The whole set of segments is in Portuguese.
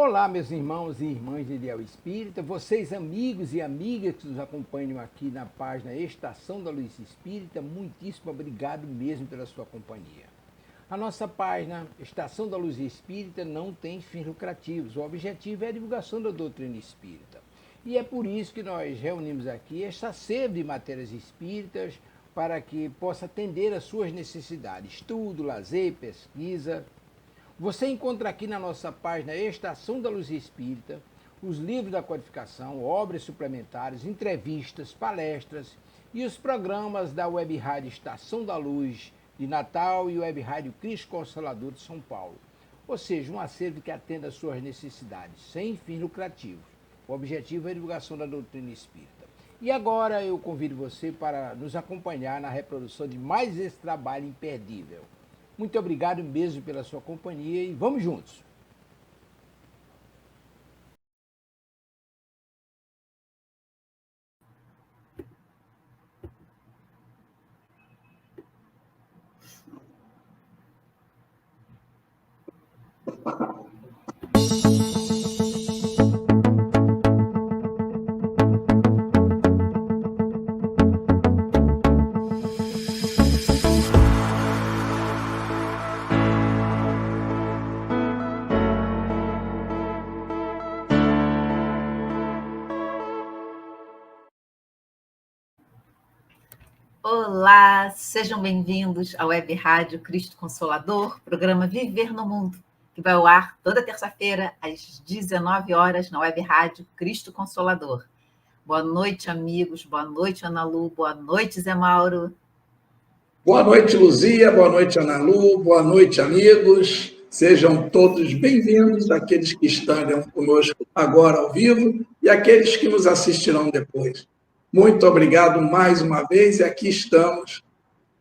Olá, meus irmãos e irmãs de Ideal Espírita, vocês amigos e amigas que nos acompanham aqui na página Estação da Luz Espírita, muitíssimo obrigado mesmo pela sua companhia. A nossa página Estação da Luz Espírita não tem fins lucrativos, o objetivo é a divulgação da doutrina espírita. E é por isso que nós reunimos aqui esta sede de matérias espíritas para que possa atender às suas necessidades, estudo, lazer, pesquisa. Você encontra aqui na nossa página Estação da Luz Espírita os livros da codificação, obras suplementares, entrevistas, palestras e os programas da Web Rádio Estação da Luz de Natal e Web Rádio Cristo Consolador de São Paulo. Ou seja, um acervo que atenda às suas necessidades, sem fins lucrativos. O objetivo é a divulgação da doutrina espírita. E agora eu convido você para nos acompanhar na reprodução de mais esse trabalho imperdível. Muito obrigado mesmo pela sua companhia e vamos juntos! Olá, sejam bem-vindos à Web Rádio Cristo Consolador, programa Viver no Mundo, que vai ao ar toda terça-feira às 19 horas na Web Rádio Cristo Consolador. Boa noite, amigos, boa noite, Ana Lu, boa noite, Zé Mauro. Boa noite, Luzia, boa noite, Ana Lu, boa noite, amigos. Sejam todos bem-vindos, aqueles que estão conosco agora ao vivo e aqueles que nos assistirão depois. Muito obrigado mais uma vez e aqui estamos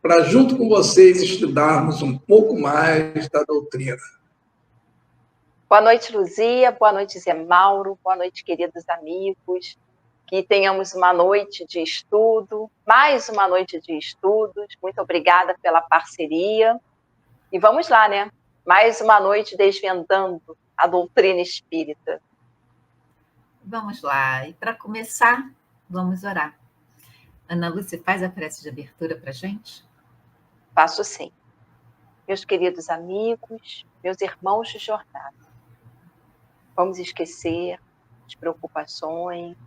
para, junto com vocês, estudarmos um pouco mais da doutrina. Boa noite, Luzia, boa noite, Zé Mauro, boa noite, queridos amigos. Que tenhamos uma noite de estudo, mais uma noite de estudos. Muito obrigada pela parceria. E vamos lá, né? Mais uma noite desvendando a doutrina espírita. Vamos lá. E para começar, vamos orar. Ana Lúcia, faz a prece de abertura para a gente? Faço sim. Meus queridos amigos, meus irmãos de jornada, vamos esquecer as preocupações,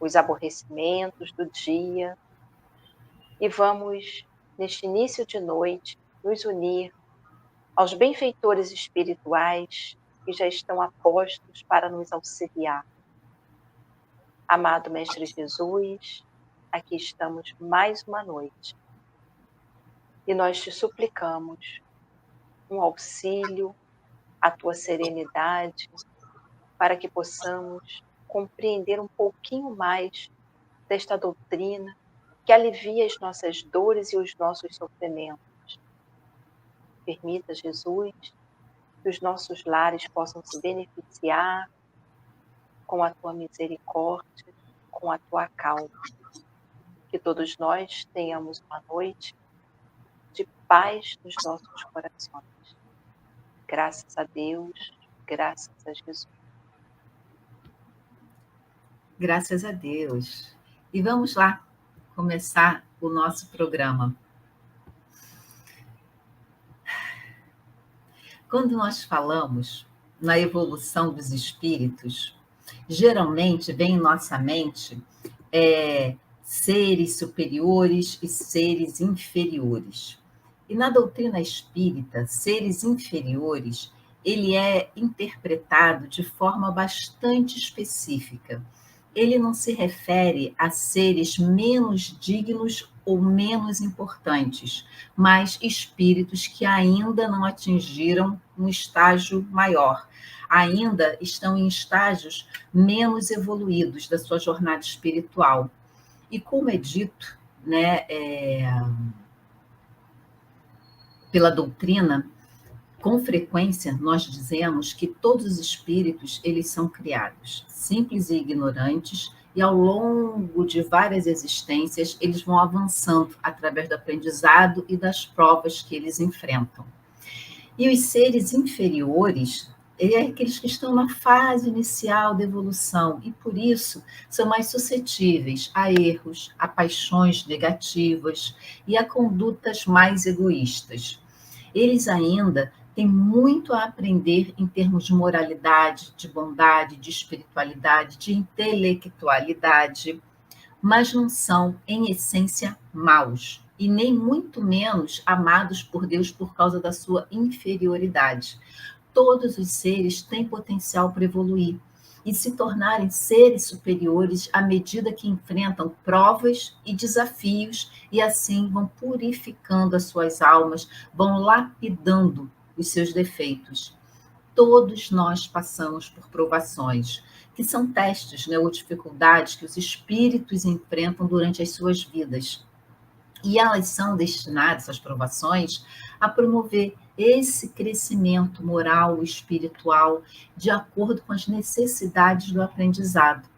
os aborrecimentos do dia e vamos, neste início de noite, nos unir aos benfeitores espirituais que já estão a postos para nos auxiliar. Amado Mestre Jesus, aqui estamos mais uma noite e nós te suplicamos um auxílio, a tua serenidade, para que possamos compreender um pouquinho mais desta doutrina que alivia as nossas dores e os nossos sofrimentos. Permita, Jesus, que os nossos lares possam se beneficiar com a tua misericórdia, com a tua calma. Que todos nós tenhamos uma noite de paz nos nossos corações. Graças a Deus, graças a Jesus. Graças a Deus. E vamos lá começar o nosso programa. Quando nós falamos na evolução dos espíritos, geralmente vem em nossa mente seres superiores e seres inferiores. E na doutrina espírita, seres inferiores, ele é interpretado de forma bastante específica. Ele não se refere a seres menos dignos ou menos importantes, mas espíritos que ainda não atingiram um estágio maior, ainda estão em estágios menos evoluídos da sua jornada espiritual. E como é dito, né, pela doutrina, com frequência nós dizemos que todos os espíritos eles são criados, simples e ignorantes, e ao longo de várias existências eles vão avançando através do aprendizado e das provas que eles enfrentam. E os seres inferiores, aqueles que estão na fase inicial da evolução e, por isso, são mais suscetíveis a erros, a paixões negativas e a condutas mais egoístas. Eles ainda têm muito a aprender em termos de moralidade, de bondade, de espiritualidade, de intelectualidade, mas não são, em essência, maus, e nem muito menos amados por Deus por causa da sua inferioridade. Todos os seres têm potencial para evoluir e se tornarem seres superiores à medida que enfrentam provas e desafios e assim vão purificando as suas almas, vão lapidando os seus defeitos. Todos nós passamos por provações, que são testes, né, ou dificuldades que os espíritos enfrentam durante as suas vidas. E elas são destinadas, essas provações, a promover esse crescimento moral e espiritual de acordo com as necessidades do aprendizado.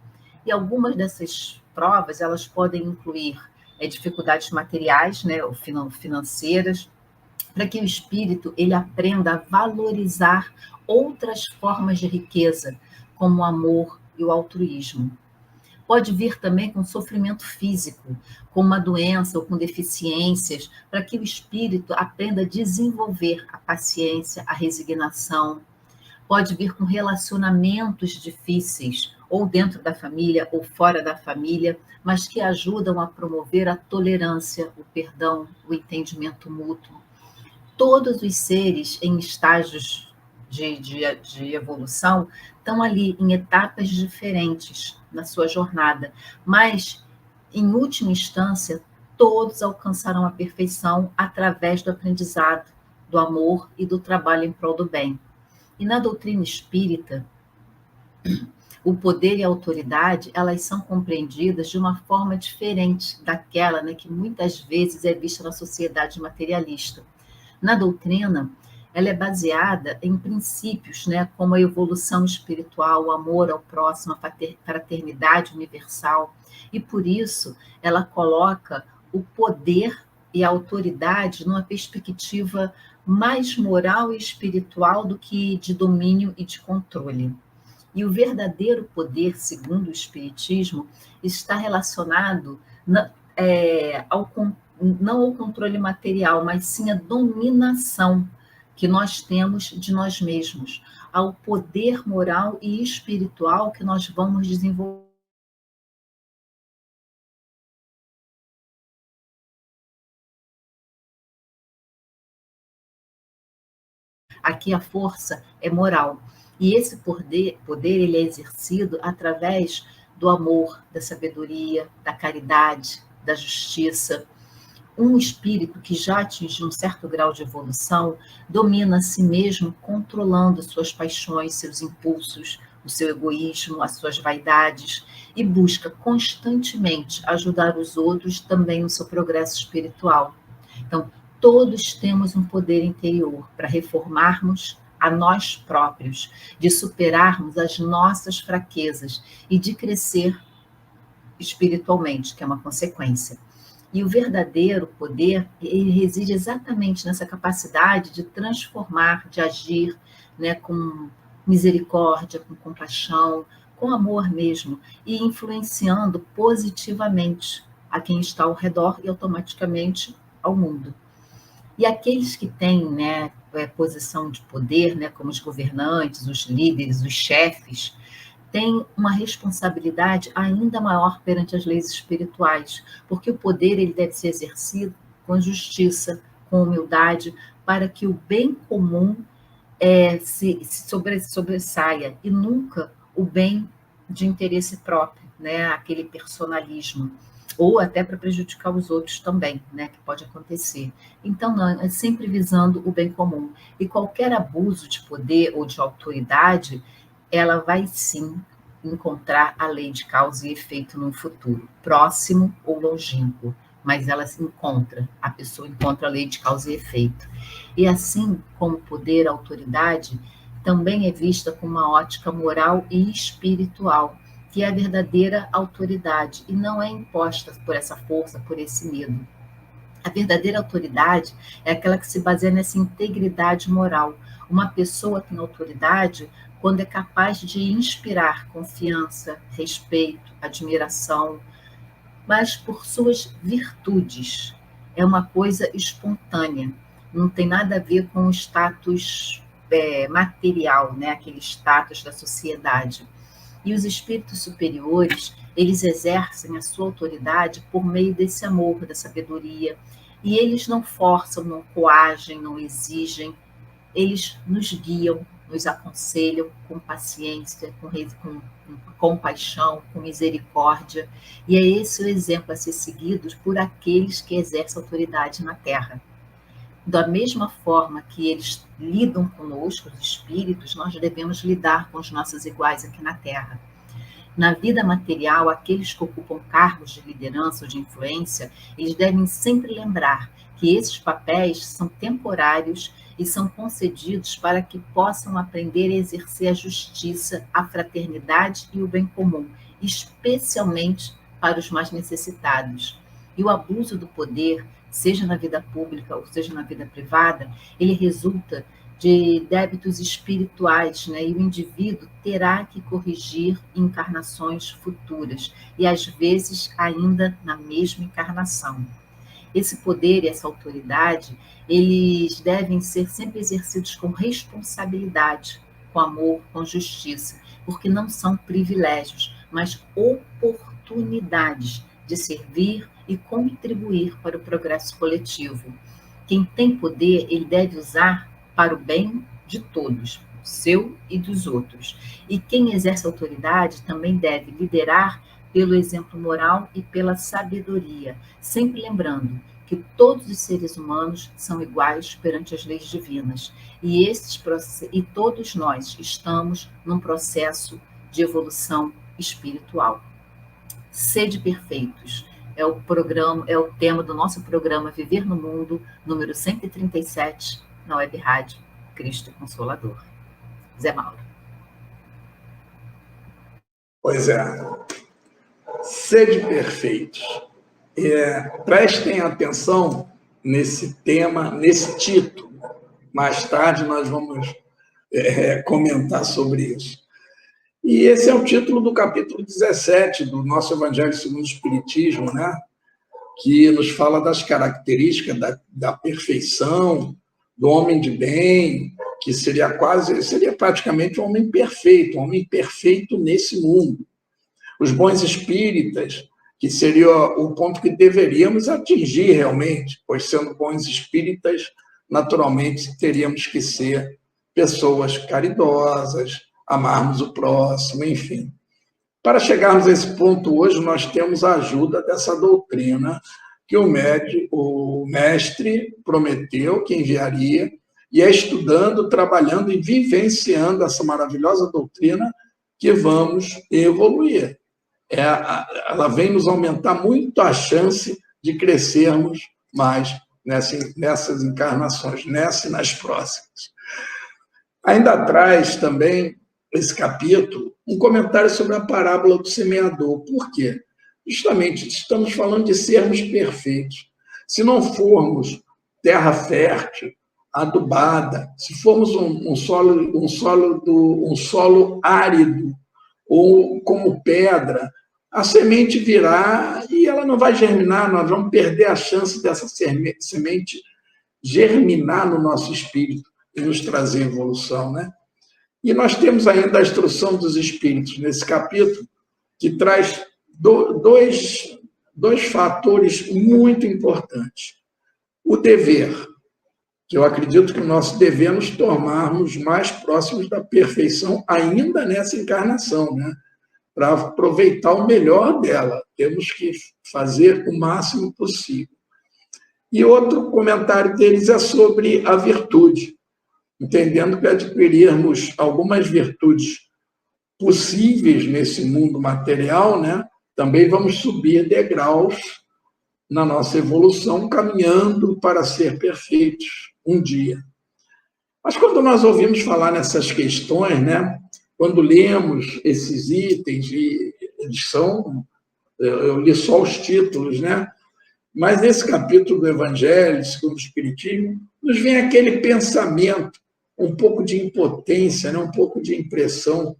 E algumas dessas provas, elas podem incluir dificuldades materiais, né, ou financeiras, para que o espírito ele aprenda a valorizar outras formas de riqueza, como o amor e o altruísmo. Pode vir também com sofrimento físico, com uma doença ou com deficiências, para que o espírito aprenda a desenvolver a paciência, a resignação. Pode vir com relacionamentos difíceis, ou dentro da família ou fora da família, mas que ajudam a promover a tolerância, o perdão, o entendimento mútuo. Todos os seres em estágios de evolução estão ali em etapas diferentes na sua jornada, mas, em última instância, todos alcançarão a perfeição através do aprendizado, do amor e do trabalho em prol do bem. E na doutrina espírita, o poder e a autoridade, elas são compreendidas de uma forma diferente daquela, né, que muitas vezes é vista na sociedade materialista. Na doutrina, ela é baseada em princípios, né, como a evolução espiritual, o amor ao próximo, a fraternidade universal, e por isso ela coloca o poder e a autoridade numa perspectiva mais moral e espiritual do que de domínio e de controle. E o verdadeiro poder, segundo o Espiritismo, está relacionado não ao controle material, mas sim à dominação que nós temos de nós mesmos, ao poder moral e espiritual que nós vamos desenvolver. Aqui a força é moral. E esse poder ele é exercido através do amor, da sabedoria, da caridade, da justiça. Um espírito que já atingiu um certo grau de evolução domina a si mesmo, controlando suas paixões, seus impulsos, o seu egoísmo, as suas vaidades, e busca constantemente ajudar os outros também no seu progresso espiritual. Então, todos temos um poder interior para reformarmos a nós próprios, de superarmos as nossas fraquezas e de crescer espiritualmente, que é uma consequência. E o verdadeiro poder, ele reside exatamente nessa capacidade de transformar, de agir, né, com misericórdia, com compaixão, com amor mesmo, e influenciando positivamente a quem está ao redor e automaticamente ao mundo. E aqueles que têm, né, posição de poder, né, como os governantes, os líderes, os chefes, têm uma responsabilidade ainda maior perante as leis espirituais, porque o poder ele deve ser exercido com justiça, com humildade, para que o bem comum se sobressaia, e nunca o bem de interesse próprio, né, aquele personalismo, ou até para prejudicar os outros também, né, que pode acontecer. Então, não, é sempre visando o bem comum. E qualquer abuso de poder ou de autoridade, ela vai sim encontrar a lei de causa e efeito no futuro, próximo ou longínquo, mas ela se encontra, a pessoa encontra a lei de causa e efeito. E assim como poder, a autoridade, também é vista com uma ótica moral e espiritual, que é a verdadeira autoridade, e não é imposta por essa força, por esse medo. A verdadeira autoridade é aquela que se baseia nessa integridade moral, Uma pessoa tem autoridade quando é capaz de inspirar confiança, respeito, admiração, mas por suas virtudes. É uma coisa espontânea, não tem nada a ver com o status material, né? Aquele status da sociedade. E os espíritos superiores, eles exercem a sua autoridade por meio desse amor, da sabedoria, e eles não forçam, não coagem, não exigem, eles nos guiam, nos aconselham com paciência, com compaixão, com misericórdia, e é esse o exemplo a ser seguido por aqueles que exercem autoridade na Terra. Da mesma forma que eles lidam conosco, os espíritos, nós devemos lidar com os nossos iguais aqui na Terra. Na vida material, aqueles que ocupam cargos de liderança ou de influência, eles devem sempre lembrar que esses papéis são temporários e são concedidos para que possam aprender a exercer a justiça, a fraternidade e o bem comum, especialmente para os mais necessitados. E o abuso do poder, seja na vida pública ou seja na vida privada, ele resulta de débitos espirituais, né? E o indivíduo terá que corrigir em encarnações futuras, e às vezes ainda na mesma encarnação. Esse poder e essa autoridade, eles devem ser sempre exercidos com responsabilidade, com amor, com justiça, porque não são privilégios, mas oportunidades de servir e contribuir para o progresso coletivo. Quem tem poder, ele deve usar para o bem de todos, seu e dos outros. E quem exerce autoridade também deve liderar pelo exemplo moral e pela sabedoria, sempre lembrando que todos os seres humanos são iguais perante as leis divinas, e todos nós estamos num processo de evolução espiritual. Sede perfeitos. É o tema do nosso programa Viver no Mundo, número 137, na Web Rádio Cristo Consolador. Zé Mauro. Pois é. Sede perfeitos. Prestem atenção nesse tema, nesse título. Mais tarde nós vamos comentar sobre isso. E esse é o título do capítulo 17 do nosso Evangelho segundo o Espiritismo, né? Que nos fala das características da perfeição, do homem de bem, que seria praticamente um homem perfeito nesse mundo. Os bons espíritas, que seria o ponto que deveríamos atingir realmente, pois sendo bons espíritas, naturalmente teríamos que ser pessoas caridosas, amarmos o próximo, enfim. Para chegarmos a esse ponto hoje, nós temos a ajuda dessa doutrina que o mestre prometeu que enviaria, e é estudando, trabalhando e vivenciando essa maravilhosa doutrina que vamos evoluir. Ela vem nos aumentar muito a chance de crescermos mais nessas encarnações, nessa e nas próximas. Ainda traz também esse capítulo um comentário sobre a parábola do semeador. Por quê? Justamente estamos falando de sermos perfeitos. Se não formos terra fértil, adubada, se formos um solo árido ou como pedra, a semente virá e ela não vai germinar, nós vamos perder a chance dessa semente germinar no nosso espírito e nos trazer evolução, né? E nós temos ainda a instrução dos espíritos nesse capítulo, que traz dois fatores muito importantes. O dever, que eu acredito que o nosso dever é nos tornarmos mais próximos da perfeição ainda nessa encarnação, né? Para aproveitar o melhor dela. Temos que fazer o máximo possível. E outro comentário deles é sobre a virtude, entendendo que adquirirmos algumas virtudes possíveis nesse mundo material, né? Também vamos subir degraus na nossa evolução, caminhando para ser perfeitos um dia. Mas quando nós ouvimos falar nessas questões, né? Quando lemos esses itens, e eles eu li só os títulos, né? Mas nesse capítulo do Evangelho, segundo o Espiritismo, nos vem aquele pensamento um pouco de impotência, né? Um pouco de impressão.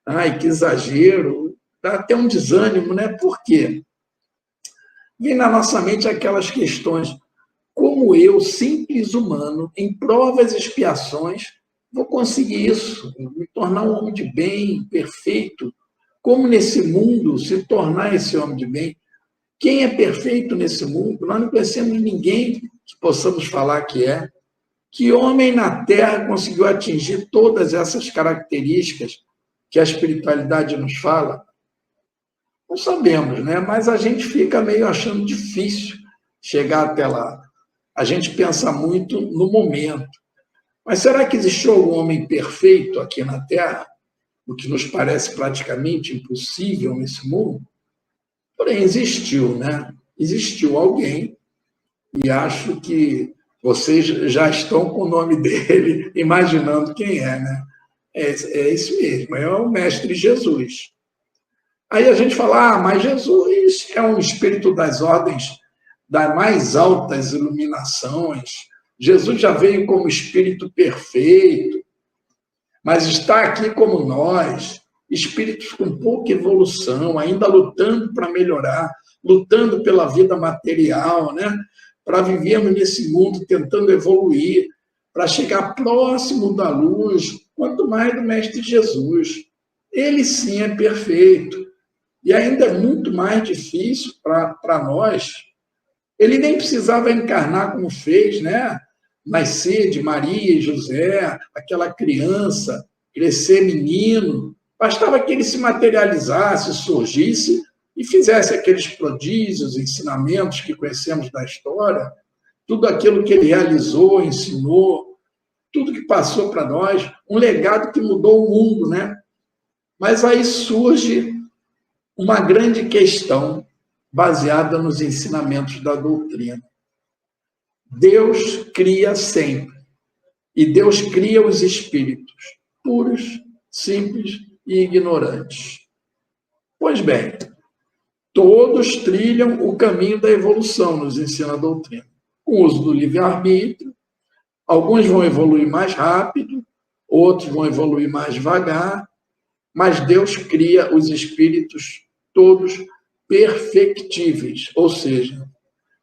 Ai, que exagero, dá até um desânimo, né? Por quê? Vem na nossa mente aquelas questões. Como eu, simples humano, em provas e expiações, vou conseguir isso, me tornar um homem de bem, perfeito? Como nesse mundo se tornar esse homem de bem? Quem é perfeito nesse mundo? Nós não conhecemos ninguém que possamos falar que é. Que homem na Terra conseguiu atingir todas essas características que a espiritualidade nos fala? Não sabemos, né? Mas a gente fica meio achando difícil chegar até lá. A gente pensa muito no momento. Mas será que existiu algum homem perfeito aqui na Terra? O que nos parece praticamente impossível nesse mundo? Porém, existiu, né? Existiu alguém, e acho que vocês já estão com o nome dele, imaginando quem é, né? É isso mesmo, é o Mestre Jesus. Aí a gente fala, mas Jesus é um espírito das ordens das mais altas iluminações. Jesus já veio como espírito perfeito, mas está aqui como nós, espíritos com pouca evolução, ainda lutando para melhorar, lutando pela vida material, né? Para vivermos nesse mundo tentando evoluir, para chegar próximo da luz, quanto mais do Mestre Jesus. Ele sim é perfeito. E ainda é muito mais difícil para nós. Ele nem precisava encarnar como fez, né? Nascer de Maria e José, aquela criança, crescer menino. Bastava que ele se materializasse, surgisse e fizesse aqueles prodígios, ensinamentos que conhecemos da história, tudo aquilo que ele realizou, ensinou, tudo que passou para nós, um legado que mudou o mundo, né? Mas aí surge uma grande questão baseada nos ensinamentos da doutrina. Deus cria sempre. E Deus cria os espíritos puros, simples e ignorantes. Pois bem, todos trilham o caminho da evolução, nos ensina a doutrina. Com o uso do livre-arbítrio, alguns vão evoluir mais rápido, outros vão evoluir mais devagar, mas Deus cria os espíritos todos perfectíveis, ou seja,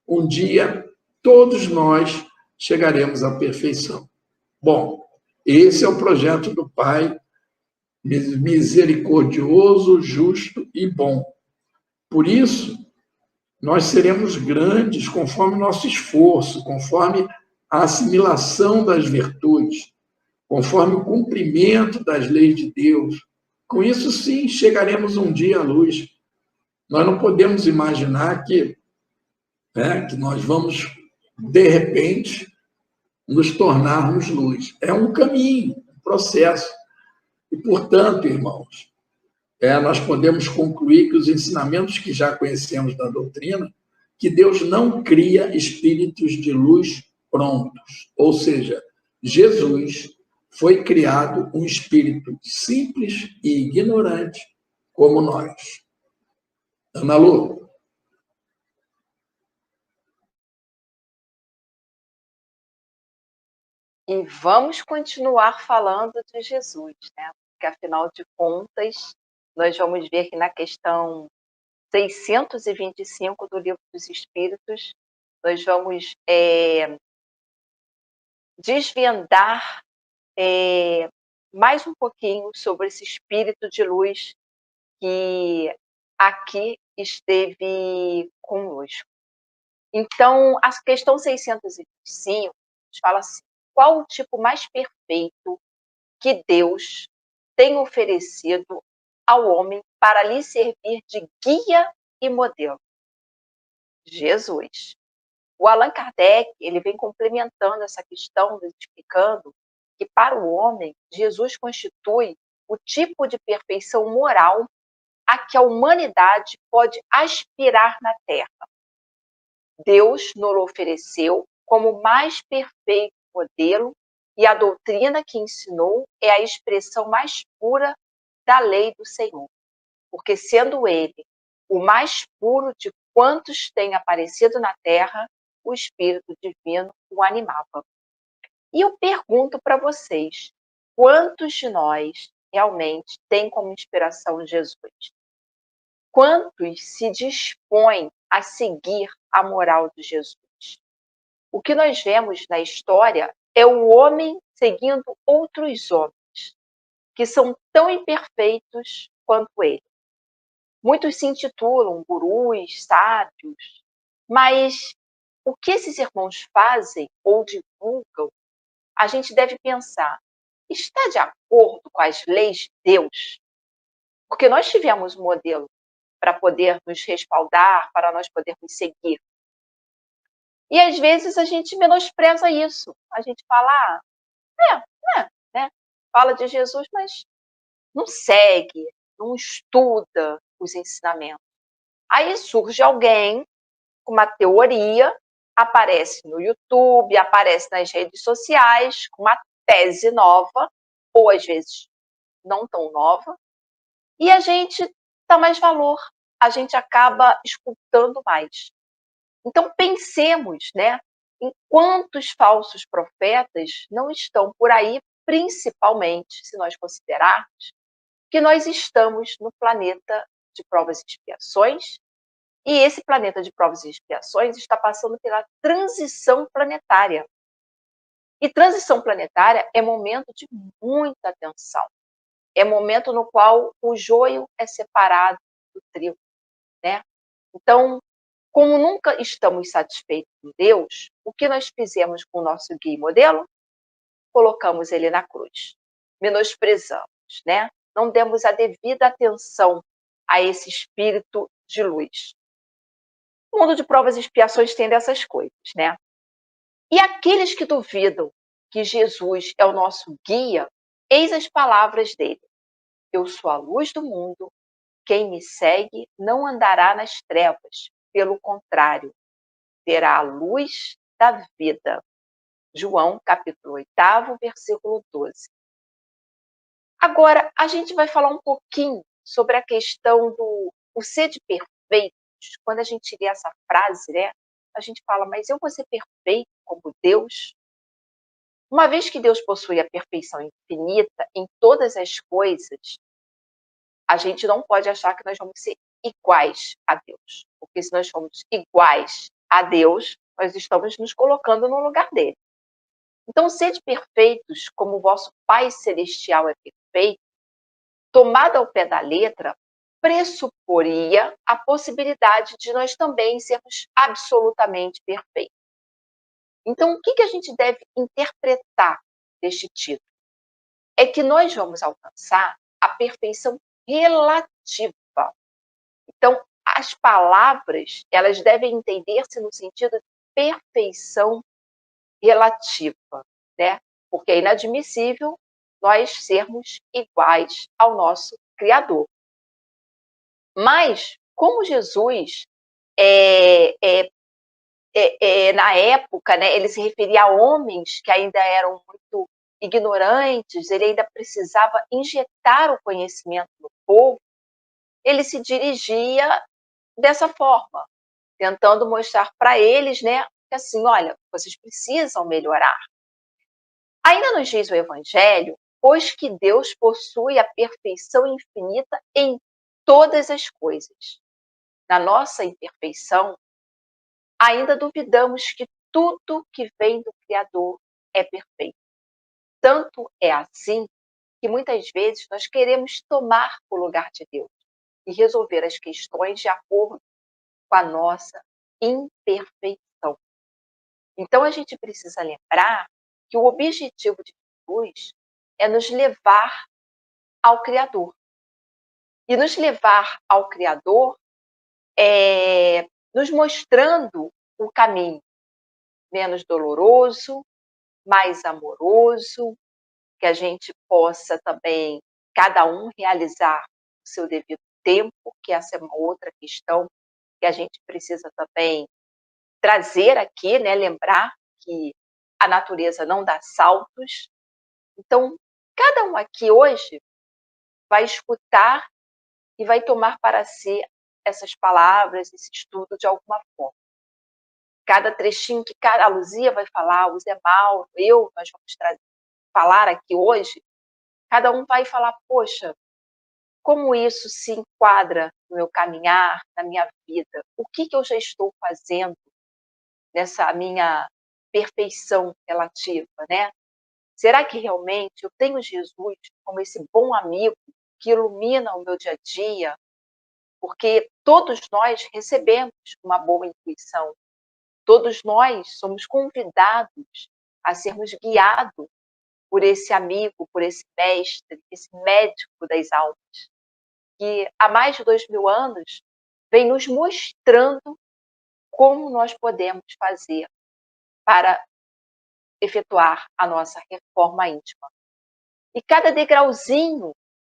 um dia todos nós chegaremos à perfeição. Bom, esse é o projeto do Pai, misericordioso, justo e bom. Por isso, nós seremos grandes conforme o nosso esforço, conforme a assimilação das virtudes, conforme o cumprimento das leis de Deus. Com isso, sim, chegaremos um dia à luz. Nós não podemos imaginar que nós vamos, de repente, nos tornarmos luz. É um caminho, um processo. E, portanto, irmãos, nós podemos concluir que os ensinamentos que já conhecemos da doutrina, que Deus não cria espíritos de luz prontos. Ou seja, Jesus foi criado um espírito simples e ignorante como nós. Ana Lu. E vamos continuar falando de Jesus, né? Porque, afinal de contas, nós vamos ver que na questão 625 do Livro dos Espíritos, nós vamos desvendar mais um pouquinho sobre esse espírito de luz que aqui esteve conosco. Então, a questão 625 fala assim: qual o tipo mais perfeito que Deus tem oferecido ao homem para lhe servir de guia e modelo? Jesus. O Allan Kardec, ele vem complementando essa questão, explicando que para o homem, Jesus constitui o tipo de perfeição moral a que a humanidade pode aspirar na Terra. Deus nos ofereceu como o mais perfeito modelo e a doutrina que ensinou é a expressão mais pura da lei do Senhor, porque sendo ele o mais puro de quantos têm aparecido na Terra, o Espírito Divino o animava. E eu pergunto para vocês, quantos de nós realmente têm como inspiração Jesus? Quantos se dispõem a seguir a moral de Jesus? O que nós vemos na história é o homem seguindo outros homens, que são tão imperfeitos quanto ele. Muitos se intitulam gurus, sábios, mas o que esses irmãos fazem ou divulgam, a gente deve pensar, está de acordo com as leis de Deus? Porque nós tivemos um modelo para poder nos respaldar, para nós podermos seguir. E às vezes a gente menospreza isso. A gente fala, né? Fala de Jesus, mas não segue, não estuda os ensinamentos. Aí surge alguém com uma teoria, aparece no YouTube, aparece nas redes sociais, com uma tese nova, ou às vezes não tão nova, e a gente dá mais valor, a gente acaba escutando mais. Então pensemos, né, em quantos falsos profetas não estão por aí, principalmente se nós considerarmos que nós estamos no planeta de provas e expiações, e esse planeta de provas e expiações está passando pela transição planetária. E transição planetária é momento de muita tensão. É momento no qual o joio é separado do trigo, né? Então, como nunca estamos satisfeitos com Deus, o que nós fizemos com o nosso guia e modelo? Colocamos ele na cruz. Menosprezamos, né? Não demos a devida atenção a esse espírito de luz. O mundo de provas e expiações tem dessas coisas, né? E aqueles que duvidam que Jesus é o nosso guia, eis as palavras dele. Eu sou a luz do mundo, quem me segue não andará nas trevas, pelo contrário, terá a luz da vida. João, capítulo 8, versículo 12. Agora, a gente vai falar um pouquinho sobre a questão do o ser de perfeitos. Quando a gente lê essa frase, né, a gente fala, mas eu vou ser perfeito como Deus? Uma vez que Deus possui a perfeição infinita em todas as coisas, a gente não pode achar que nós vamos ser iguais a Deus. Porque se nós formos iguais a Deus, nós estamos nos colocando no lugar dele. Então, sede perfeitos, como o vosso Pai Celestial é perfeito, tomado ao pé da letra, pressuporia a possibilidade de nós também sermos absolutamente perfeitos. Então, o que a gente deve interpretar deste título? É que nós vamos alcançar a perfeição relativa. Então, as palavras, elas devem entender-se no sentido de perfeição relativa, né? Porque é inadmissível nós sermos iguais ao nosso Criador. Mas, como Jesus, na época, né, ele se referia a homens que ainda eram muito ignorantes, ele ainda precisava injetar o conhecimento no povo, ele se dirigia dessa forma, tentando mostrar para eles, né, que assim, olha, vocês precisam melhorar. Ainda nos diz o Evangelho, pois que Deus possui a perfeição infinita em todas as coisas. Na nossa imperfeição, ainda duvidamos que tudo que vem do Criador é perfeito. Tanto é assim que muitas vezes nós queremos tomar o lugar de Deus e resolver as questões de acordo com a nossa imperfeição. Então a gente precisa lembrar que o objetivo de Jesus é nos levar ao Criador. E nos levar ao Criador é nos mostrando o caminho menos doloroso, mais amoroso, que a gente possa também, cada um, realizar o seu devido tempo, que essa é uma outra questão que a gente precisa também trazer aqui, né? Lembrar que a natureza não dá saltos. Então, cada um aqui hoje vai escutar e vai tomar para si essas palavras, esse estudo de alguma forma. cada trechinho que a Luzia vai falar, o Zé Mauro, nós vamos falar aqui hoje, cada um vai falar, poxa, como isso se enquadra no meu caminhar, na minha vida? O que eu já estou fazendo nessa minha perfeição relativa, né? Será que realmente eu tenho Jesus como esse bom amigo que ilumina o meu dia a dia? Porque todos nós recebemos uma boa intuição. Todos nós somos convidados a sermos guiados por esse amigo, por esse mestre, esse médico das almas, que há mais de 2000 anos vem nos mostrando como nós podemos fazer para efetuar a nossa reforma íntima. E cada degrauzinho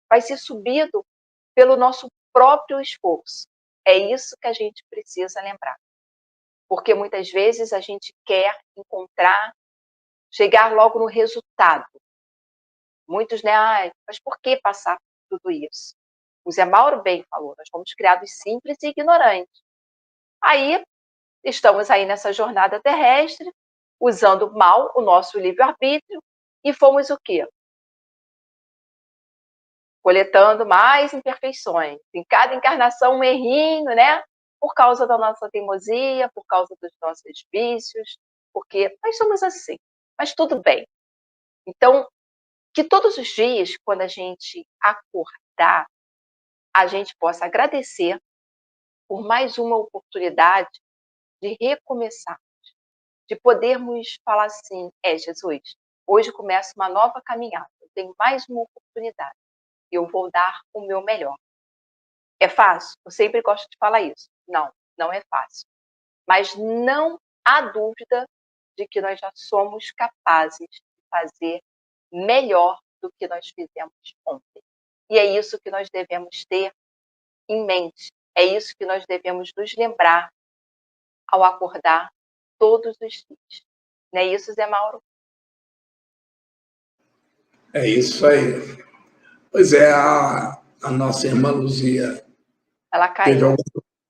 vai ser subido pelo nosso próprio esforço. É isso que a gente precisa lembrar. Porque muitas vezes a gente quer chegar logo no resultado. Muitos, né? Mas por que passar por tudo isso? O Zé Mauro bem falou, nós fomos criados simples e ignorantes. Aí, estamos aí nessa jornada terrestre, usando mal o nosso livre-arbítrio, e fomos o quê? Coletando mais imperfeições. Em cada encarnação, um errinho, né? Por causa da nossa teimosia, por causa dos nossos vícios, porque nós somos assim. Mas tudo bem. Então, que todos os dias, quando a gente acordar, a gente possa agradecer por mais uma oportunidade de recomeçar, de podermos falar assim, Jesus, hoje começa uma nova caminhada, eu tenho mais uma oportunidade, e eu vou dar o meu melhor. É fácil? Eu sempre gosto de falar isso. Não, não é fácil. Mas não há dúvida de que nós já somos capazes de fazer melhor do que nós fizemos ontem. E é isso que nós devemos ter em mente. É isso que nós devemos nos lembrar ao acordar todos os dias. Não é isso, Zé Mauro? É isso aí. Pois é, a nossa irmã Luzia Ela caiu. teve alguma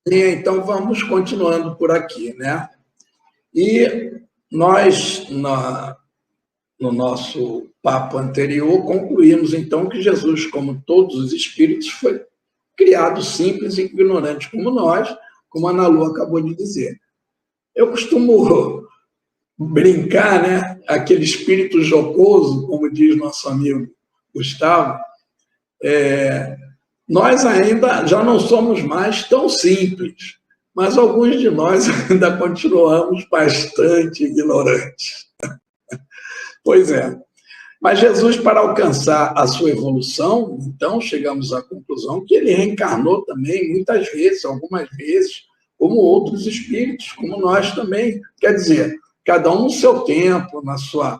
coisa, então vamos continuando por aqui, né? E nós, no nosso papo anterior, concluímos, então, que Jesus, como todos os espíritos, foi criado simples e ignorante como nós, como a Ana Lu acabou de dizer. Eu costumo brincar, né? Aquele espírito jocoso, como diz nosso amigo Gustavo, nós ainda já não somos mais tão simples, mas alguns de nós ainda continuamos bastante ignorantes. Pois é. Mas Jesus, para alcançar a sua evolução, então chegamos à conclusão que ele reencarnou também muitas vezes, algumas vezes, como outros espíritos, como nós também. Quer dizer, cada um no seu tempo, na sua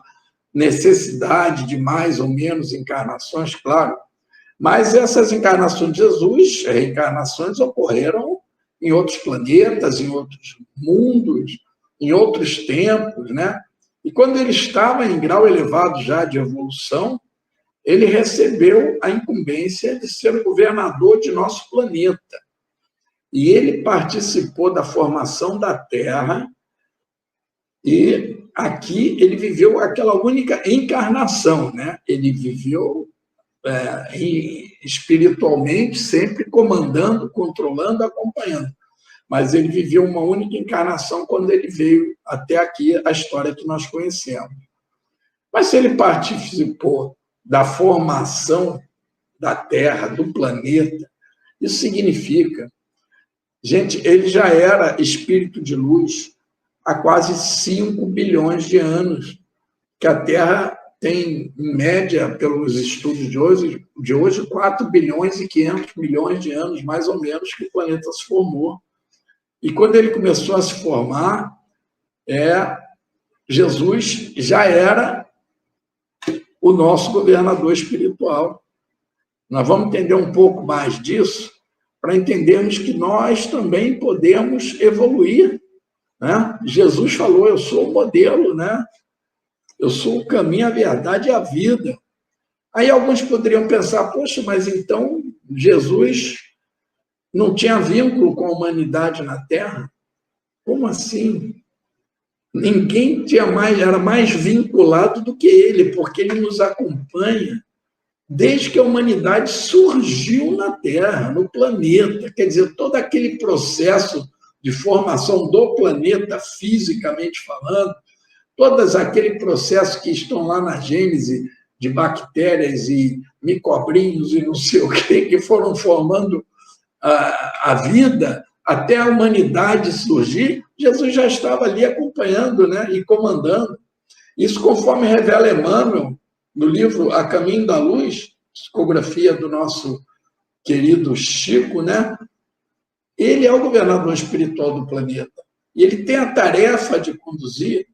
necessidade de mais ou menos encarnações, claro. Mas essas encarnações de Jesus, reencarnações, ocorreram em outros planetas, em outros mundos, em outros tempos, né? E quando ele estava em grau elevado já de evolução, ele recebeu a incumbência de ser o governador de nosso planeta. E ele participou da formação da Terra, e aqui ele viveu aquela única encarnação, né? Ele viveu espiritualmente, sempre comandando, controlando, acompanhando. Mas ele viveu uma única encarnação quando ele veio até aqui, a história que nós conhecemos. Mas se ele participou da formação da Terra, do planeta, isso significa, gente, ele já era espírito de luz há quase 5 bilhões de anos, que a Terra tem, em média, pelos estudos de hoje 4 bilhões e 500 milhões de anos, mais ou menos, que o planeta se formou. E quando ele começou a se formar, Jesus já era o nosso governador espiritual. Nós vamos entender um pouco mais disso para entendermos que nós também podemos evoluir, né? Jesus falou, eu sou o modelo, né? Eu sou o caminho, a verdade e a vida. Aí alguns poderiam pensar, poxa, mas então Jesus não tinha vínculo com a humanidade na Terra? Como assim? Ninguém era mais vinculado do que ele, porque ele nos acompanha desde que a humanidade surgiu na Terra, no planeta. Quer dizer, todo aquele processo de formação do planeta, fisicamente falando, todos aquele processo que estão lá na Gênese, de bactérias e microbinhos e não sei o que foram formando a vida até a humanidade surgir, Jesus já estava ali acompanhando, né, e comandando. Isso conforme revela Emmanuel, no livro A Caminho da Luz, psicografia do nosso querido Chico, né? Ele é o governador espiritual do planeta. E ele tem a tarefa de conduzir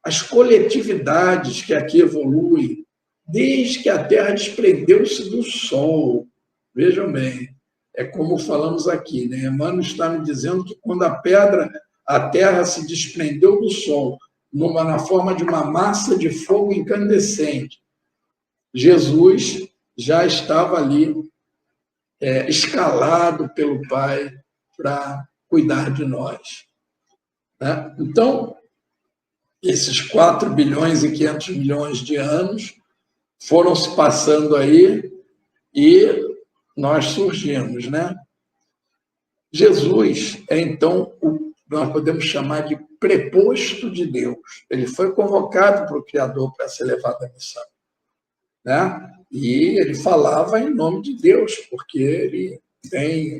as coletividades que aqui evoluem, desde que a Terra desprendeu-se do Sol. Vejam bem, é como falamos aqui, né? Emmanuel está me dizendo que quando a Terra se desprendeu do Sol, na forma de uma massa de fogo incandescente, Jesus já estava ali, escalado pelo Pai para cuidar de nós. Né? Então, esses 4 bilhões e 500 milhões de anos foram se passando aí e nós surgimos, né? Jesus é, então, nós podemos chamar de preposto de Deus. Ele foi convocado para o Criador para ser levado à missão, né? E ele falava em nome de Deus, porque ele tem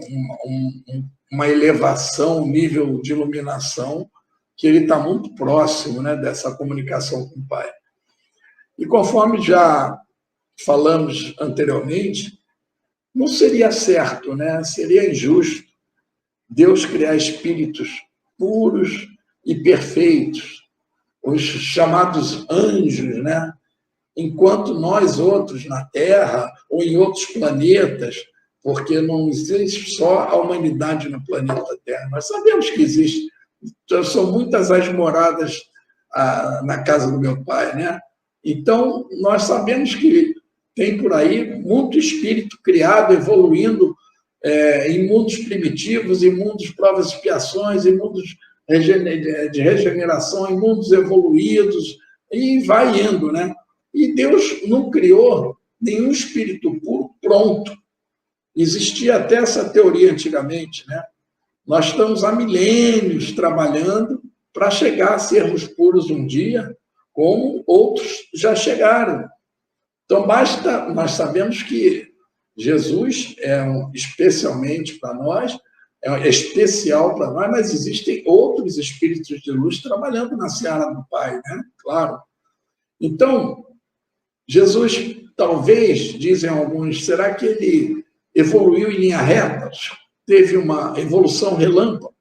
uma elevação, um nível de iluminação que ele está muito próximo, né, dessa comunicação com o Pai. E conforme já falamos anteriormente, não seria certo, né? Seria injusto Deus criar espíritos puros e perfeitos, os chamados anjos, né? Enquanto nós outros na Terra ou em outros planetas, porque não existe só a humanidade no planeta Terra, nós sabemos que existe, são muitas as moradas na casa do meu pai, né? Então, nós sabemos que tem por aí muito espírito criado, evoluindo em mundos primitivos, em mundos provas e expiações, em mundos de regeneração, em mundos evoluídos, e vai indo, né? E Deus não criou nenhum espírito puro pronto. Existia até essa teoria antigamente, né? Nós estamos há milênios trabalhando para chegar a sermos puros um dia, como outros já chegaram. Então, nós sabemos que Jesus especialmente para nós, é especial para nós, mas existem outros espíritos de luz trabalhando na seara do Pai, né? Claro. Então, Jesus, talvez, dizem alguns, será que ele evoluiu em linha reta? Teve uma evolução relâmpago.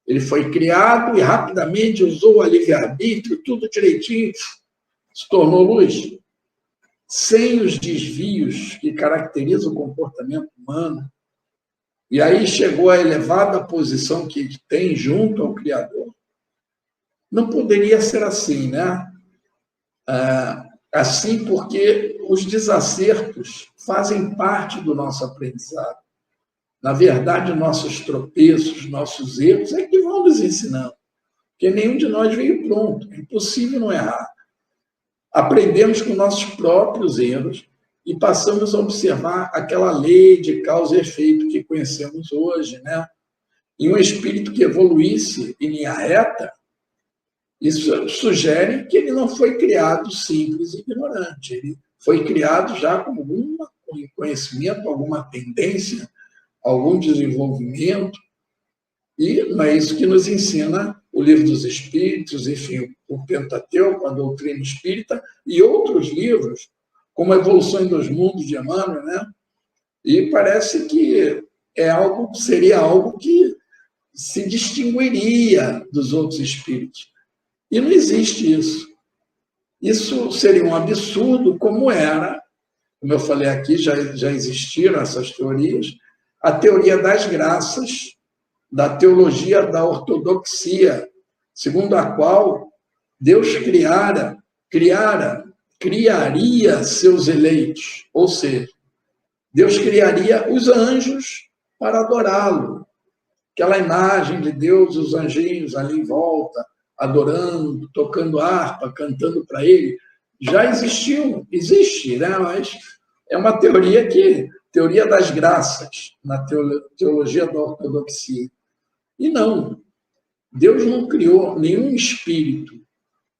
Ele foi criado e rapidamente usou o livre-arbítrio, tudo direitinho, se tornou luz. Sem os desvios que caracterizam o comportamento humano. E aí chegou à elevada posição que tem junto ao Criador. Não poderia ser assim, né? Assim porque os desacertos fazem parte do nosso aprendizado. Na verdade, nossos tropeços, nossos erros é que vão nos ensinando. Porque nenhum de nós veio pronto. É impossível não errar. Aprendemos com nossos próprios erros e passamos a observar aquela lei de causa e efeito que conhecemos hoje, né? E um espírito que evoluísse em linha reta, isso sugere que ele não foi criado simples e ignorante. Ele foi criado já com algum conhecimento, alguma tendência, algum desenvolvimento. E não é isso que nos ensina o Livro dos Espíritos, enfim, o Pentateuco, a doutrina espírita, e outros livros, como a Evolução em Dois Mundos, de Emmanuel, né? E parece que seria algo que se distinguiria dos outros espíritos. E não existe isso. Isso seria um absurdo, como era, como eu falei aqui, já existiram essas teorias, a teoria das graças, da teologia da ortodoxia, segundo a qual Deus criaria seus eleitos, ou seja, Deus criaria os anjos para adorá-lo. Aquela imagem de Deus, os anjinhos ali em volta, adorando, tocando harpa, cantando para ele, já existe, né? Mas é uma teoria das graças, na teologia da ortodoxia. E não, Deus não criou nenhum espírito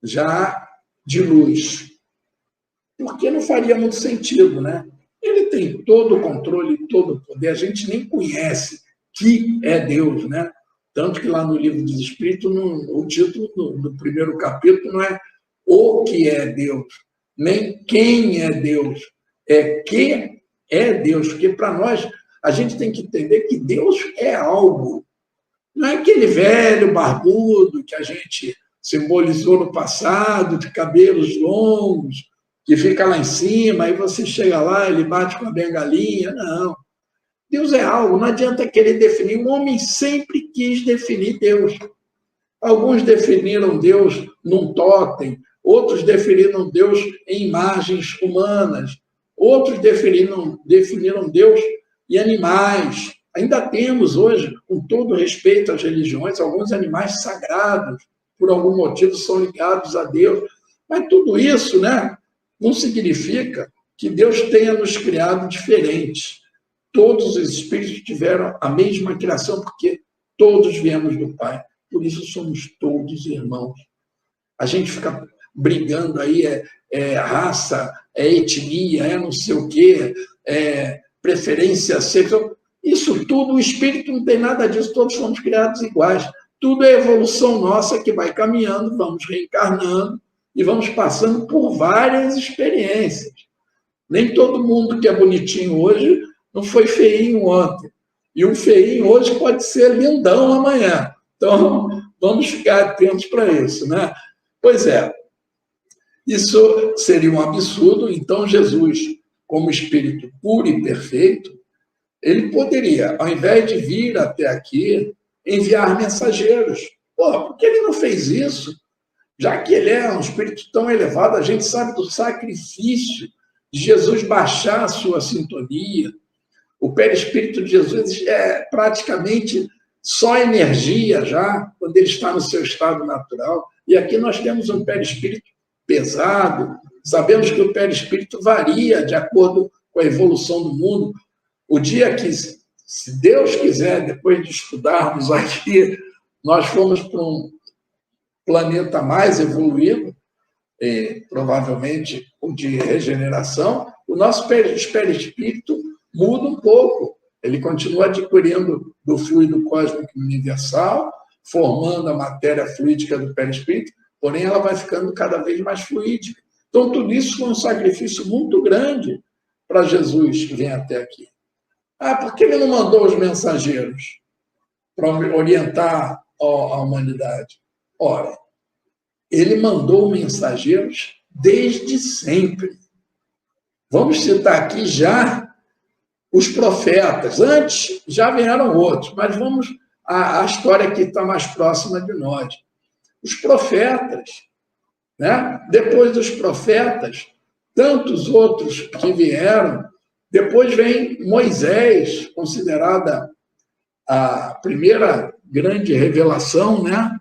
já de luz, porque não faria muito sentido, né? Ele tem todo o controle, todo o poder, a gente nem conhece que é Deus, né? Tanto que lá no Livro dos Espíritos, o título do primeiro capítulo não é o que é Deus, nem quem é Deus, é que é Deus, porque para nós, a gente tem que entender que Deus é algo. Não é aquele velho barbudo que a gente simbolizou no passado, de cabelos longos, que fica lá em cima, aí você chega lá, ele bate com a bengalinha. Não. Deus é algo, não adianta querer definir. O homem sempre quis definir Deus. Alguns definiram Deus num tótem, outros definiram Deus em imagens humanas, outros definiram Deus em animais. Ainda temos hoje, com todo respeito às religiões, alguns animais sagrados, por algum motivo são ligados a Deus. Mas tudo isso, né, não significa que Deus tenha nos criado diferentes. Todos os espíritos tiveram a mesma criação, porque todos viemos do Pai. Por isso somos todos irmãos. A gente fica brigando aí, é raça, é etnia, é não sei o quê, é preferência sexual. Isso tudo, o espírito não tem nada disso, todos fomos criados iguais. Tudo é evolução nossa que vai caminhando, vamos reencarnando e vamos passando por várias experiências. Nem todo mundo que é bonitinho hoje não foi feinho ontem. E um feinho hoje pode ser lindão amanhã. Então, vamos ficar atentos para isso, né? Pois é, isso seria um absurdo. Então, Jesus, como espírito puro e perfeito, ele poderia, ao invés de vir até aqui, enviar mensageiros. Por que ele não fez isso? Já que ele é um espírito tão elevado, a gente sabe do sacrifício de Jesus baixar a sua sintonia. O perispírito de Jesus é praticamente só energia já, quando ele está no seu estado natural. E aqui nós temos um perispírito pesado. Sabemos que o perispírito varia de acordo com a evolução do mundo. O dia que, se Deus quiser, depois de estudarmos aqui, nós formos para um planeta mais evoluído, provavelmente o de regeneração, o nosso perispírito muda um pouco. Ele continua adquirindo do fluido cósmico universal, formando a matéria fluídica do perispírito, porém ela vai ficando cada vez mais fluídica. Então, tudo isso foi um sacrifício muito grande para Jesus vir até aqui. Por que ele não mandou os mensageiros para orientar a humanidade? Ora, ele mandou mensageiros desde sempre. Vamos citar aqui já os profetas. Antes já vieram outros, mas vamos à história que está mais próxima de nós. Os profetas, né? Depois dos profetas, tantos outros que vieram. Depois vem Moisés, considerada a primeira grande revelação, né?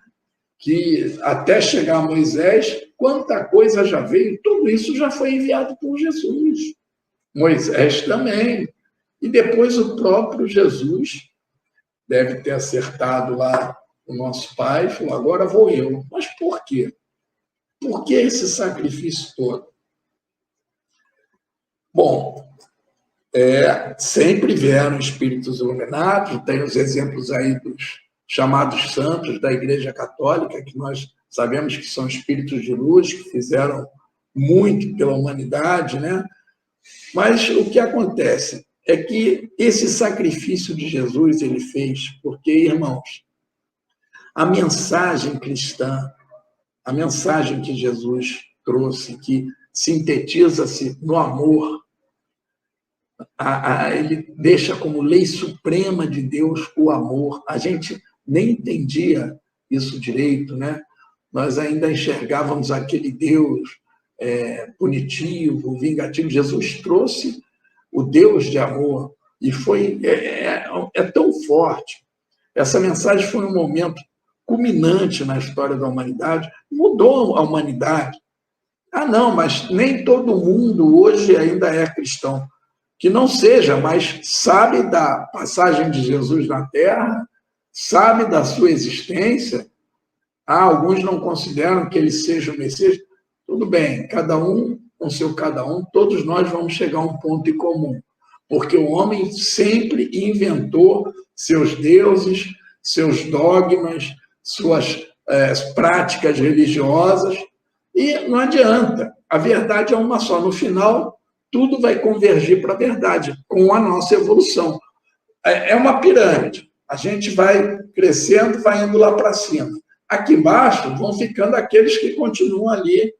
Que até chegar a Moisés, quanta coisa já veio, tudo isso já foi enviado por Jesus. Moisés também. E depois o próprio Jesus deve ter acertado lá o nosso pai, falou, agora vou eu. Mas por quê? Por que esse sacrifício todo? Bom, sempre vieram espíritos iluminados, tem os exemplos aí dos chamados santos da Igreja Católica, que nós sabemos que são espíritos de luz, que fizeram muito pela humanidade, né? Mas o que acontece é que esse sacrifício de Jesus ele fez porque, irmãos, a mensagem cristã, a mensagem que Jesus trouxe, que sintetiza-se no amor, ele deixa como lei suprema de Deus o amor. A gente nem entendia isso direito, né? Nós ainda enxergávamos aquele Deus punitivo, vingativo. Jesus trouxe o Deus de amor e foi tão forte. Essa mensagem foi um momento culminante na história da humanidade, mudou a humanidade. Ah, não, mas nem todo mundo hoje ainda é cristão. Que não seja, mas sabe da passagem de Jesus na Terra, sabe da sua existência. Ah, alguns não consideram que ele seja o Messias. Tudo bem, cada um com seu cada um, todos nós vamos chegar a um ponto em comum. Porque o homem sempre inventou seus deuses, seus dogmas, suas práticas religiosas, e não adianta. A verdade é uma só. No final, tudo vai convergir para a verdade, com a nossa evolução. É uma pirâmide. A gente vai crescendo, vai indo lá para cima. Aqui embaixo vão ficando aqueles que continuam ali,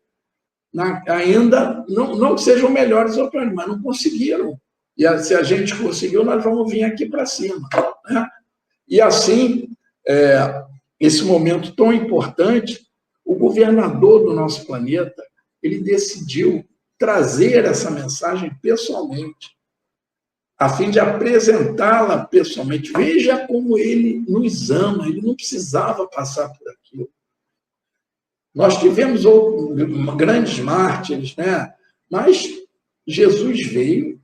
ainda, não que sejam melhores ou piores, mas não conseguiram. E se a gente conseguiu, nós vamos vir aqui para cima. Né? E assim, esse momento tão importante, o governador do nosso planeta, ele decidiu trazer essa mensagem pessoalmente, a fim de apresentá-la pessoalmente. Veja como ele nos ama, ele não precisava passar por aquilo. Nós tivemos grandes mártires, né? Mas Jesus veio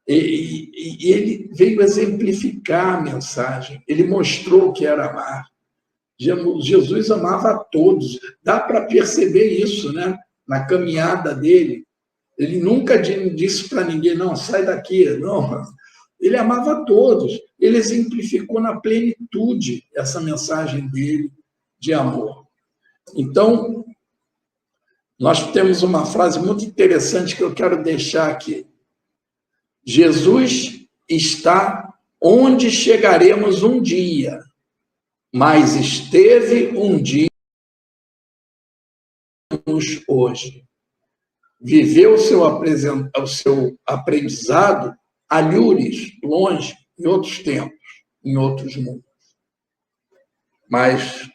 e ele veio exemplificar a mensagem, ele mostrou o que era amar. Jesus amava a todos, dá para perceber isso, né? Na caminhada dele. Ele nunca disse para ninguém, não, sai daqui, não. Ele amava a todos, ele exemplificou na plenitude essa mensagem dele de amor. Então, nós temos uma frase muito interessante que eu quero deixar aqui. Jesus está onde chegaremos um dia, mas esteve um dia hoje. Viveu o seu aprendizado alhures, longe, em outros tempos, em outros mundos. Mas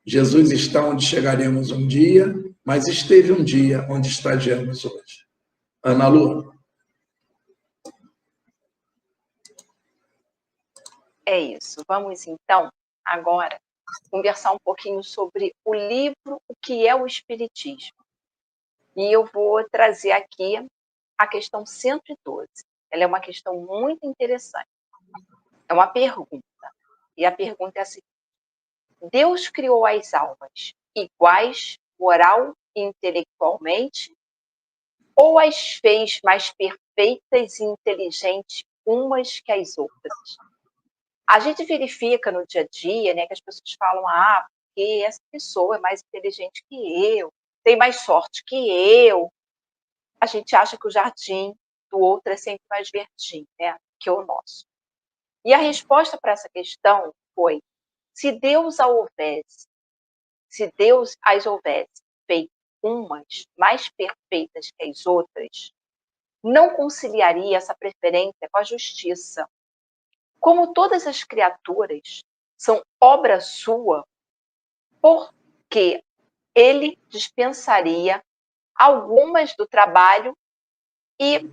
Jesus está onde chegaremos um dia, mas esteve um dia onde estagiamos hoje. Ana Lu? É isso. Vamos, então, agora, conversar um pouquinho sobre o livro O que é o Espiritismo. E eu vou trazer aqui a questão 112. Ela é uma questão muito interessante. É uma pergunta. E a pergunta é a seguinte: Deus criou as almas iguais, moral e intelectualmente, ou as fez mais perfeitas e inteligentes umas que as outras? A gente verifica no dia a dia, né, que as pessoas falam, porque essa pessoa é mais inteligente que eu, tem mais sorte que eu. A gente acha que o jardim do outro é sempre mais verdinho, né, que o nosso. E a resposta para essa questão foi: se Deus as houvesse feito umas mais perfeitas que as outras, não conciliaria essa preferência com a justiça. Como todas as criaturas são obra sua, porque ele dispensaria algumas do trabalho e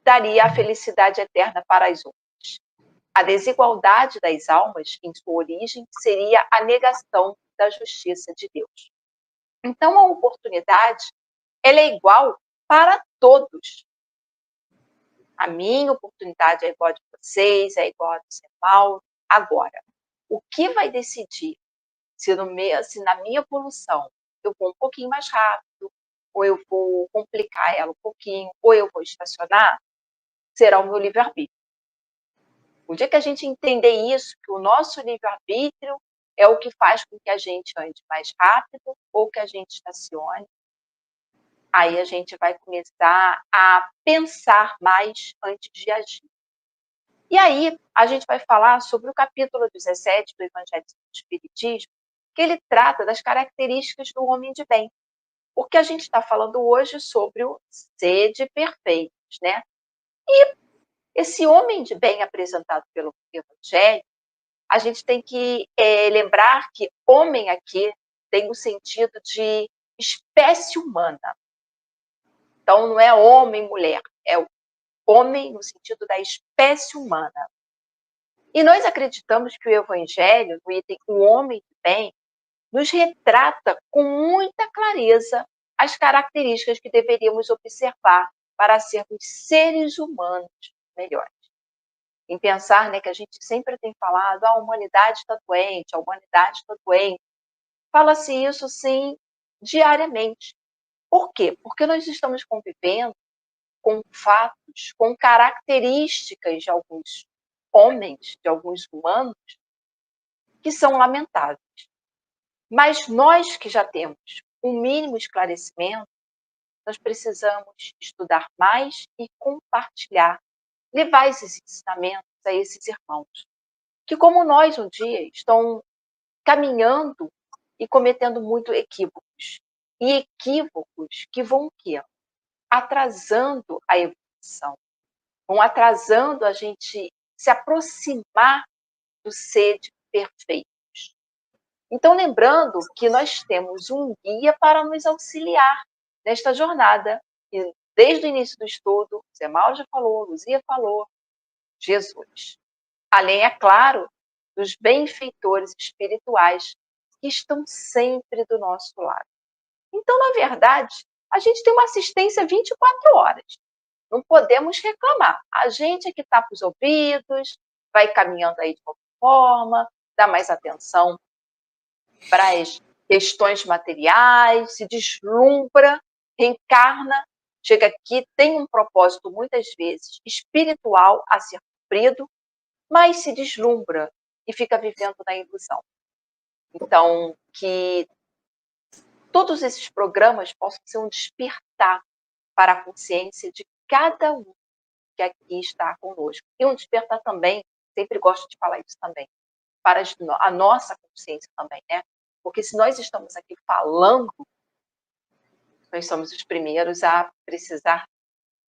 daria a felicidade eterna para as outras. A desigualdade das almas, em sua origem, seria a negação da justiça de Deus. Então, a oportunidade, ela é igual para todos. A minha oportunidade é igual a de vocês, é igual a do Zé Paulo. Agora, o que vai decidir se na minha evolução eu vou um pouquinho mais rápido, ou eu vou complicar ela um pouquinho, ou eu vou estacionar, será o meu livre-arbítrio. O dia que a gente entender isso, que o nosso livre-arbítrio é o que faz com que a gente ande mais rápido ou que a gente estacione, aí a gente vai começar a pensar mais antes de agir. E aí a gente vai falar sobre o capítulo 17 do Evangelho do Espiritismo, que ele trata das características do homem de bem. Porque a gente está falando hoje sobre o sede perfeitos, né? E esse homem de bem apresentado pelo Evangelho, a gente tem que lembrar que homem aqui tem o sentido de espécie humana. Então, não é homem, mulher, é o homem no sentido da espécie humana. E nós acreditamos que o Evangelho, no item O Homem de Bem, nos retrata com muita clareza as características que deveríamos observar para sermos seres humanos melhores. Em pensar, né, que a gente sempre tem falado, a humanidade está doente, a humanidade está doente. Fala-se isso, sim, diariamente. Por quê? Porque nós estamos convivendo com fatos, com características de alguns homens, de alguns humanos, que são lamentáveis. Mas nós que já temos um mínimo esclarecimento, nós precisamos estudar mais e compartilhar, levar esses ensinamentos a esses irmãos, que como nós um dia estão caminhando e cometendo muito equívocos. E equívocos que vão o quê? Atrasando a evolução, vão atrasando a gente se aproximar do ser perfeito. Então, lembrando que nós temos um guia para nos auxiliar nesta jornada. E desde o início do estudo, Zé Mauro já falou, Luzia falou, Jesus. Além, é claro, dos benfeitores espirituais que estão sempre do nosso lado. Então, na verdade, a gente tem uma assistência 24 horas. Não podemos reclamar. A gente é que tapa os ouvidos, vai caminhando aí de qualquer forma, dá mais atenção para as questões materiais, se deslumbra, reencarna, chega aqui, tem um propósito muitas vezes espiritual a ser cumprido, mas se deslumbra e fica vivendo na ilusão. Então, que todos esses programas possam ser um despertar para a consciência de cada um que aqui está conosco. E um despertar também, sempre gosto de falar isso também, para a nossa consciência também, né? Porque se nós estamos aqui falando, nós somos os primeiros a precisar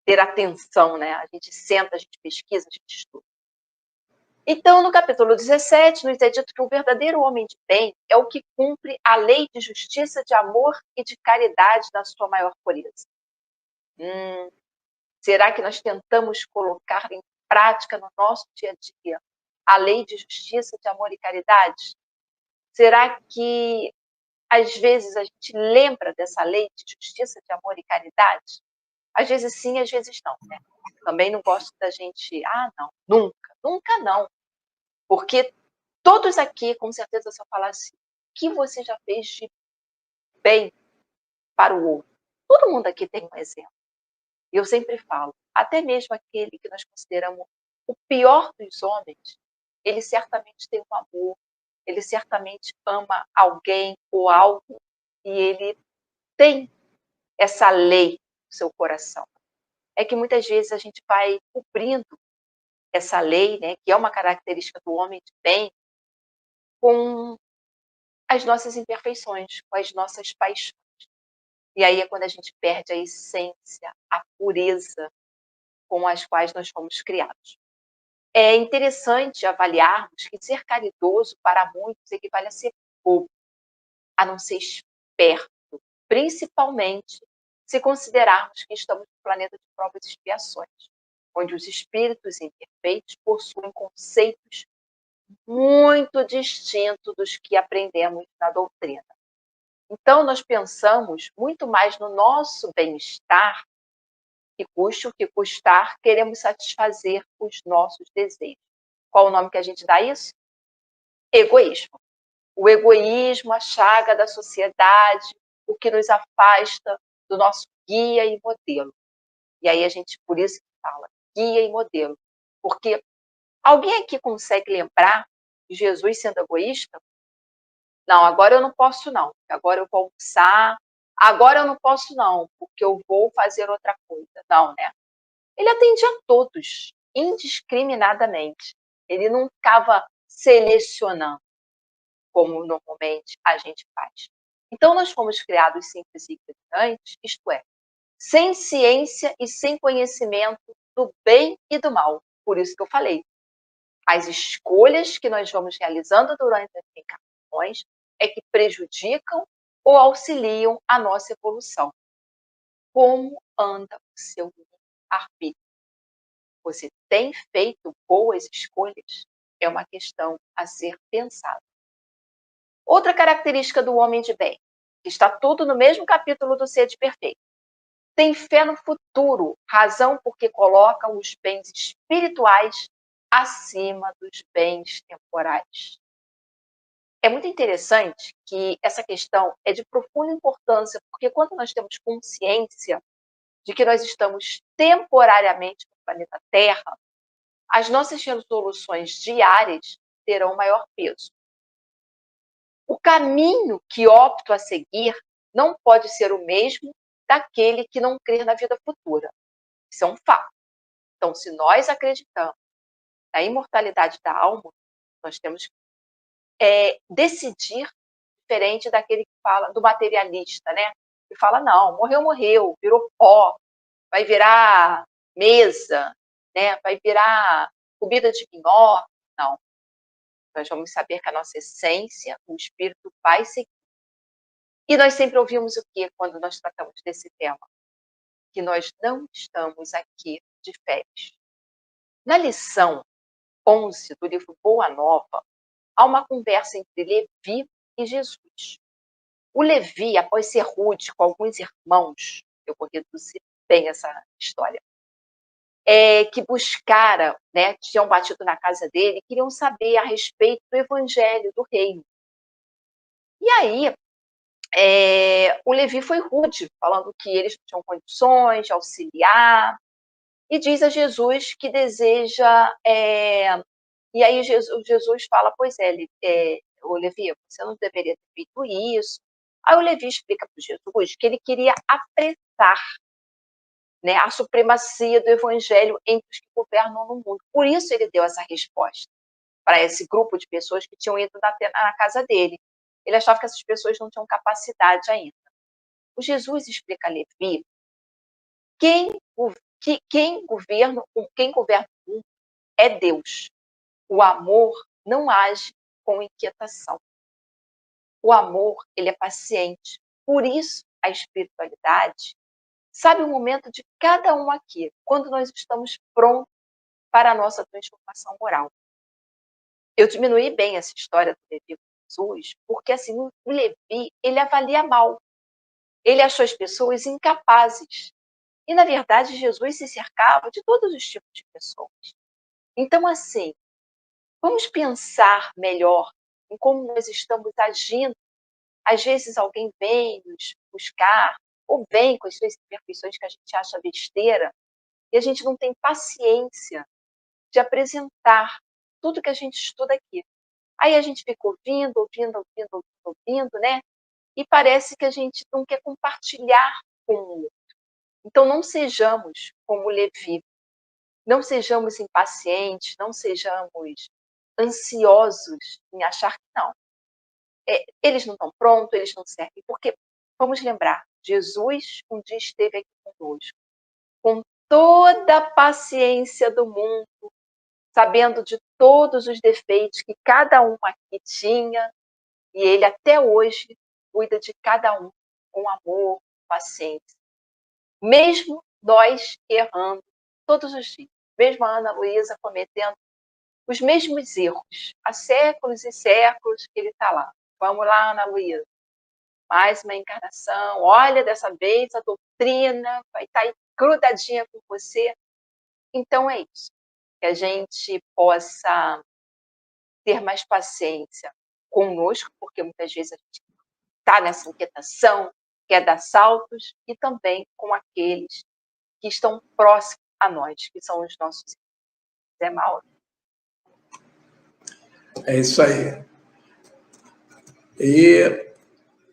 ter atenção, né? A gente senta, a gente pesquisa, a gente estuda. Então, no capítulo 17, nos é dito que o verdadeiro homem de bem é o que cumpre a lei de justiça, de amor e de caridade na sua maior pureza. Será que nós tentamos colocar em prática no nosso dia a dia a lei de justiça, de amor e caridade? Será que, às vezes, a gente lembra dessa lei de justiça, de amor e caridade? Às vezes sim, às vezes não, né? Também não gosto da gente, não, nunca, nunca não. Porque todos aqui, com certeza, só falar assim, o que você já fez de bem para o outro? Todo mundo aqui tem um exemplo. E eu sempre falo, até mesmo aquele que nós consideramos o pior dos homens, ele certamente tem um amor, ele certamente ama alguém ou algo, e ele tem essa lei no seu coração. É que muitas vezes a gente vai cumprindo essa lei, né, que é uma característica do homem de bem, com as nossas imperfeições, com as nossas paixões. E aí é quando a gente perde a essência, a pureza com as quais nós fomos criados. É interessante avaliarmos que ser caridoso para muitos equivale a ser bobo, a não ser esperto, principalmente se considerarmos que estamos no planeta de provas e expiações, onde os espíritos imperfeitos possuem conceitos muito distintos dos que aprendemos na doutrina. Então, nós pensamos muito mais no nosso bem-estar, que custe o que custar, queremos satisfazer os nossos desejos. Qual o nome que a gente dá a isso? Egoísmo. O egoísmo, a chaga da sociedade, o que nos afasta do nosso guia e modelo. E aí a gente, por isso que fala, guia e modelo. Porque alguém aqui consegue lembrar de Jesus sendo egoísta? Não, agora eu não posso não, agora eu vou almoçar, agora eu não posso não, porque eu vou fazer outra coisa. Não, né? Ele atendia a todos, indiscriminadamente. Ele não ficava selecionando, como normalmente a gente faz. Então, nós fomos criados simples e ignorantes, isto é, sem ciência e sem conhecimento do bem e do mal. Por isso que eu falei, as escolhas que nós vamos realizando durante as encarnações é que prejudicam ou auxiliam a nossa evolução. Como anda o seu arbítrio? Você tem feito boas escolhas? é uma questão a ser pensada. Outra característica do homem de bem, que está tudo no mesmo capítulo do Sede Perfeito. Tem fé no futuro, razão porque coloca os bens espirituais acima dos bens temporais. É muito interessante que essa questão é de profunda importância, porque quando nós temos consciência de que nós estamos temporariamente no planeta Terra, as nossas resoluções diárias terão maior peso. O caminho que opto a seguir não pode ser o mesmo daquele que não crer na vida futura. Isso é um fato. Então, se nós acreditamos na imortalidade da alma, nós temos que decidir diferente daquele que fala, do materialista, né? Que fala, não, morreu, morreu, virou pó, vai virar mesa, né? Vai virar comida de minhoca. Não. Nós vamos saber que a nossa essência, o espírito vai seguir. E nós sempre ouvimos o quê quando nós tratamos desse tema? Que nós não estamos aqui de férias. Na lição 11 do livro Boa Nova, há uma conversa entre Levi e Jesus. O Levi, após ser rude com alguns irmãos, eu vou reduzir bem essa história, que buscaram, né, tinham batido na casa dele, queriam saber a respeito do evangelho, do reino. E aí, o Levi foi rude, falando que eles não tinham condições de auxiliar, e diz a Jesus que deseja... E aí Jesus fala, pois o Levi, você não deveria ter feito isso. Aí o Levi explica para Jesus que ele queria apressar, né, a supremacia do evangelho entre os que governam no mundo. Por isso ele deu essa resposta para esse grupo de pessoas que tinham ido na casa dele. Ele achava que essas pessoas não tinham capacidade ainda. O Jesus explica a Levi quem governa o mundo é Deus. O amor não age com inquietação. O amor, ele é paciente. Por isso, a espiritualidade sabe o momento de cada um aqui, quando nós estamos prontos para a nossa transformação moral. Eu diminuí bem essa história do Levi com Jesus, porque assim, o Levi, ele avalia mal. Ele achou as pessoas incapazes. E, na verdade, Jesus se cercava de todos os tipos de pessoas. Então, assim, vamos pensar melhor em como nós estamos agindo. Às vezes alguém vem nos buscar, ou vem com as suas imperfeições que a gente acha besteira, e a gente não tem paciência de apresentar tudo que a gente estuda aqui. Aí a gente fica ouvindo, né? E parece que a gente não quer compartilhar com o outro. Então não sejamos como Levi, não sejamos impacientes, não sejamos ansiosos em achar que não. Eles não estão prontos, eles não servem. Porque, vamos lembrar, Jesus um dia esteve aqui conosco, com toda a paciência do mundo, sabendo de todos os defeitos que cada um aqui tinha, e ele até hoje cuida de cada um com amor, paciência. Mesmo nós errando todos os dias, mesmo a Ana Luísa cometendo os mesmos erros, há séculos e séculos que ele está lá. Vamos lá, Ana Luísa, mais uma encarnação, olha, dessa vez a doutrina vai estar aí grudadinha com você. Então é isso, que a gente possa ter mais paciência conosco, porque muitas vezes a gente está nessa inquietação, quer dar saltos, e também com aqueles que estão próximos a nós, que são os nossos irmãos. Zé Mauro. É isso aí. E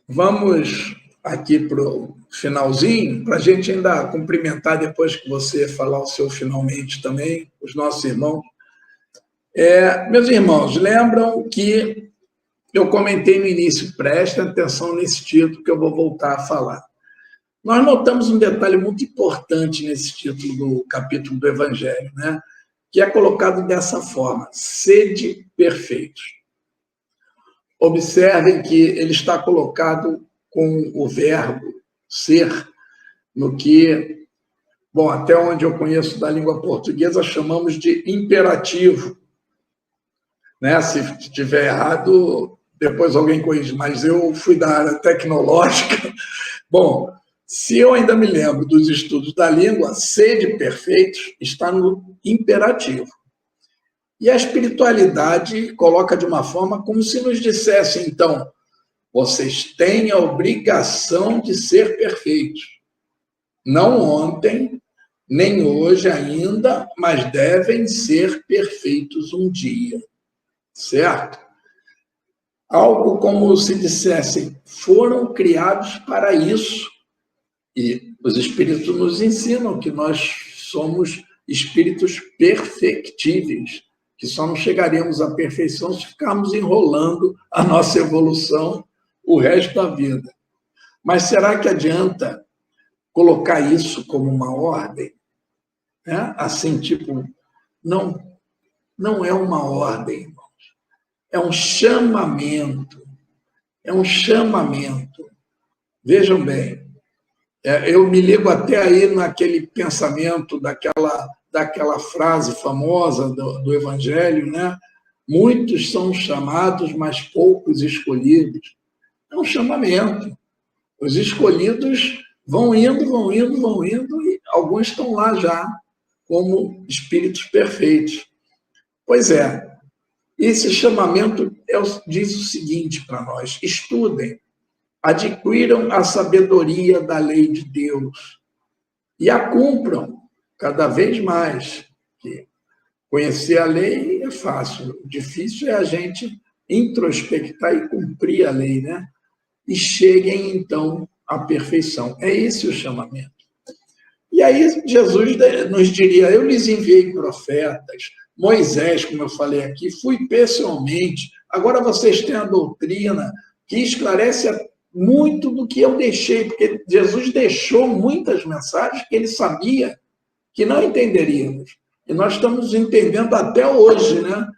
vamos aqui para o finalzinho, para a gente ainda cumprimentar, depois que você falar o seu finalmente também, os nossos irmãos. Meus irmãos, lembram que eu comentei no início, prestem atenção nesse título que eu vou voltar a falar. Nós notamos um detalhe muito importante nesse título do capítulo do Evangelho, né? Que é colocado dessa forma: sede perfeitos. Observem que ele está colocado com o verbo ser, no que, bom, até onde eu conheço da língua portuguesa, chamamos de imperativo. né? Se estiver errado, depois alguém corrige, mas eu fui da área tecnológica. Bom, se eu ainda me lembro dos estudos da língua, sede perfeitos está no imperativo. E a espiritualidade coloca de uma forma como se nos dissesse, então, vocês têm a obrigação de ser perfeitos. Não ontem, nem hoje ainda, mas devem ser perfeitos um dia. Certo? Algo como se dissessem, foram criados para isso. E os espíritos nos ensinam que nós somos espíritos perfectíveis, que só não chegaremos à perfeição se ficarmos enrolando a nossa evolução o resto da vida. Mas será que adianta colocar isso como uma ordem? Né? Assim, tipo, não é uma ordem, irmãos. É um chamamento. É um chamamento. Vejam bem, eu me ligo até aí naquele pensamento daquela frase famosa do Evangelho, né? Muitos são chamados, mas poucos escolhidos. É um chamamento. Os escolhidos vão indo, e alguns estão lá já, como espíritos perfeitos. Pois é, esse chamamento diz o seguinte para nós: estudem, adquiram a sabedoria da lei de Deus e a cumpram cada vez mais. Conhecer a lei é fácil, o difícil é a gente introspectar e cumprir a lei, né? E cheguem, então, à perfeição. É esse o chamamento. E aí Jesus nos diria, eu lhes enviei profetas, Moisés, como eu falei aqui, fui pessoalmente, agora vocês têm a doutrina que esclarece muito do que eu deixei, porque Jesus deixou muitas mensagens que ele sabia que não entenderíamos. E nós estamos entendendo até hoje, né?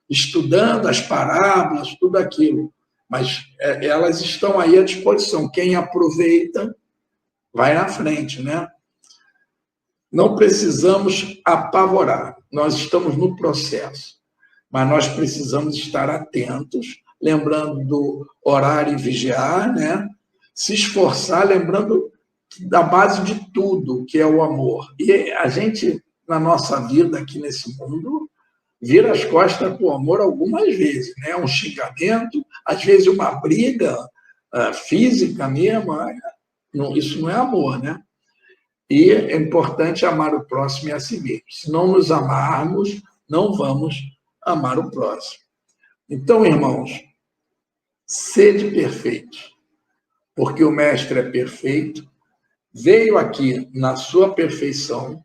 Estudando as parábolas, tudo aquilo. Mas elas estão aí à disposição. Quem aproveita, vai na frente, né? Não precisamos apavorar. Nós estamos no processo. Mas nós precisamos estar atentos, lembrando do orar e vigiar, né? Se esforçar, lembrando da base de tudo, que é o amor. E a gente, na nossa vida aqui nesse mundo, vira as costas para o amor algumas vezes, né? Um xingamento, às vezes uma briga física mesmo, isso não é amor, né? E é importante amar o próximo e a si mesmo. Se não nos amarmos, não vamos amar o próximo. Então, irmãos, sede perfeitos, porque o Mestre é perfeito, veio aqui na sua perfeição,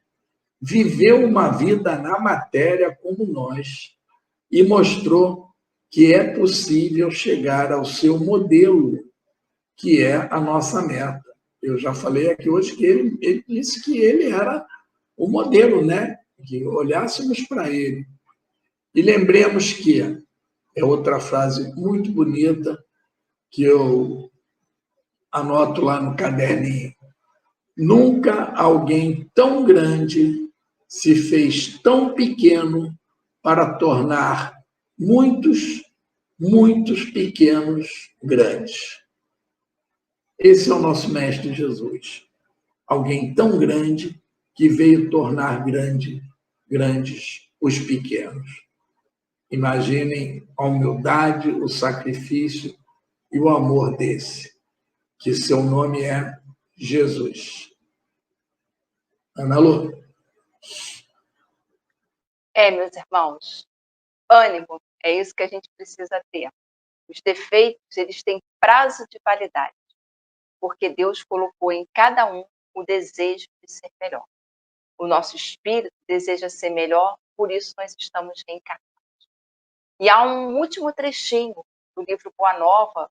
viveu uma vida na matéria como nós e mostrou que é possível chegar ao seu modelo, que é a nossa meta. Eu já falei aqui hoje que ele disse que ele era o modelo, né? Que olhássemos para ele. E lembremos que, é outra frase muito bonita, que eu anoto lá no caderninho, nunca alguém tão grande se fez tão pequeno para tornar muitos, muitos pequenos grandes. Esse é o nosso Mestre Jesus. Alguém tão grande que veio tornar grandes os pequenos. Imaginem a humildade, o sacrifício e o amor desse, que seu nome é Jesus. Ana Lu. Meus irmãos, ânimo, é isso que a gente precisa ter. Os defeitos, eles têm prazo de validade, porque Deus colocou em cada um o desejo de ser melhor. O nosso espírito deseja ser melhor, por isso nós estamos reencarnados. E há um último trechinho do livro Boa Nova,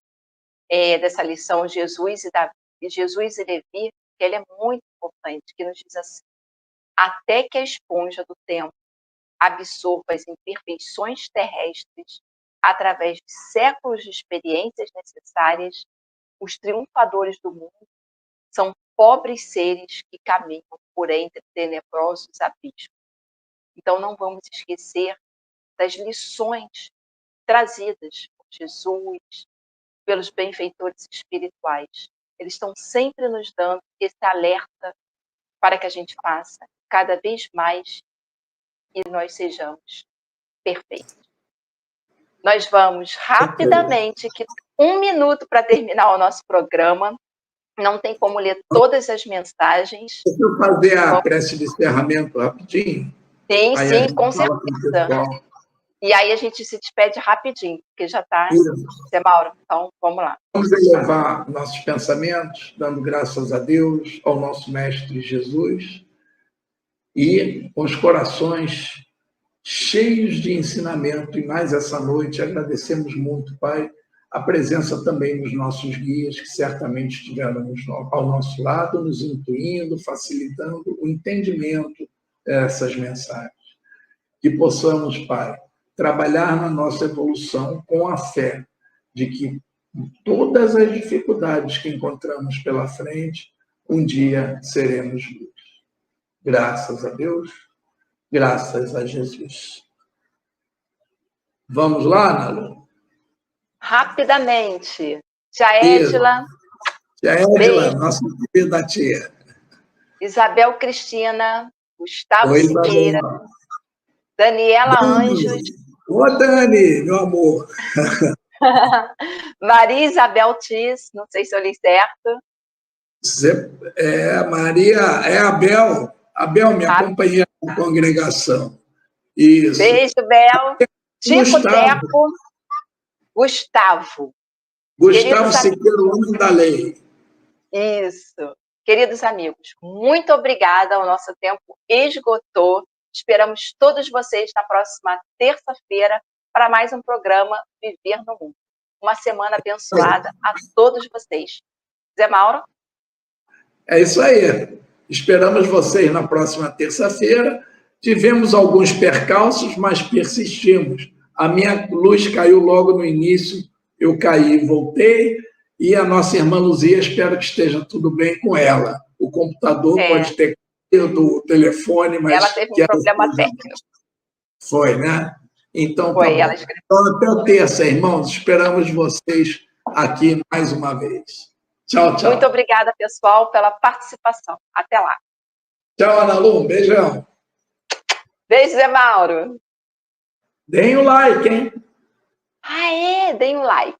dessa lição Jesus e Levi, que ele é muito importante, que nos diz assim: até que a esponja do tempo absorva as imperfeições terrestres através de séculos de experiências necessárias, os triunfadores do mundo são pobres seres que caminham por entre tenebrosos abismos. Então não vamos esquecer das lições trazidas por Jesus, pelos benfeitores espirituais. Eles estão sempre nos dando esse alerta para que a gente faça cada vez mais e nós sejamos perfeitos. Nós vamos rapidamente, que 1 minuto para terminar o nosso programa. Não tem como ler todas as mensagens. Deixa eu fazer a prece de encerramento rapidinho. Sim, Aí sim, com certeza. E aí a gente se despede rapidinho, porque já está, Zé Mauro. Então, vamos lá. Vamos elevar nossos pensamentos, dando graças a Deus, ao nosso Mestre Jesus, e com os corações cheios de ensinamento. E mais essa noite, agradecemos muito, Pai, a presença também dos nossos guias, que certamente estiveram ao nosso lado, nos intuindo, facilitando o entendimento dessas mensagens. Que possamos, Pai, trabalhar na nossa evolução com a fé de que todas as dificuldades que encontramos pela frente, um dia seremos luz. Graças a Deus, graças a Jesus. Vamos lá, Nalu? Rapidamente. Tia Edila. Tia Edila, nossa querida tia. Isabel Cristina. Gustavo Oi, Siqueira. Isabel. Daniela Anjos. Ô, Dani, meu amor. Maria Isabel Tis, não sei se eu li certo. Maria, Abel. Abel, minha companheira da congregação. Isso. Beijo, Bel. Tico Gustavo. Teco. Gustavo. Gustavo Siqueira, o homem da lei. Isso. Queridos amigos, muito obrigada. O nosso tempo esgotou. Esperamos todos vocês na próxima terça-feira para mais um programa Viver no Mundo. Uma semana abençoada a todos vocês. Zé Mauro? É isso aí. Esperamos vocês na próxima terça-feira. Tivemos alguns percalços, mas persistimos. A minha luz caiu logo no início, eu caí e voltei, e a nossa irmã Luzia, espero que esteja tudo bem com ela. O computador pode ter caído, o telefone, mas... Ela teve um problema técnico. Foi, né? Então, foi, tá bom. Então, até terça, irmãos. Esperamos vocês aqui mais uma vez. Tchau, tchau. Muito obrigada, pessoal, pela participação. Até lá. Tchau, Ana Lu. Um beijão. Beijo, Zé Mauro. Deem o like, hein? Aê, deem o like.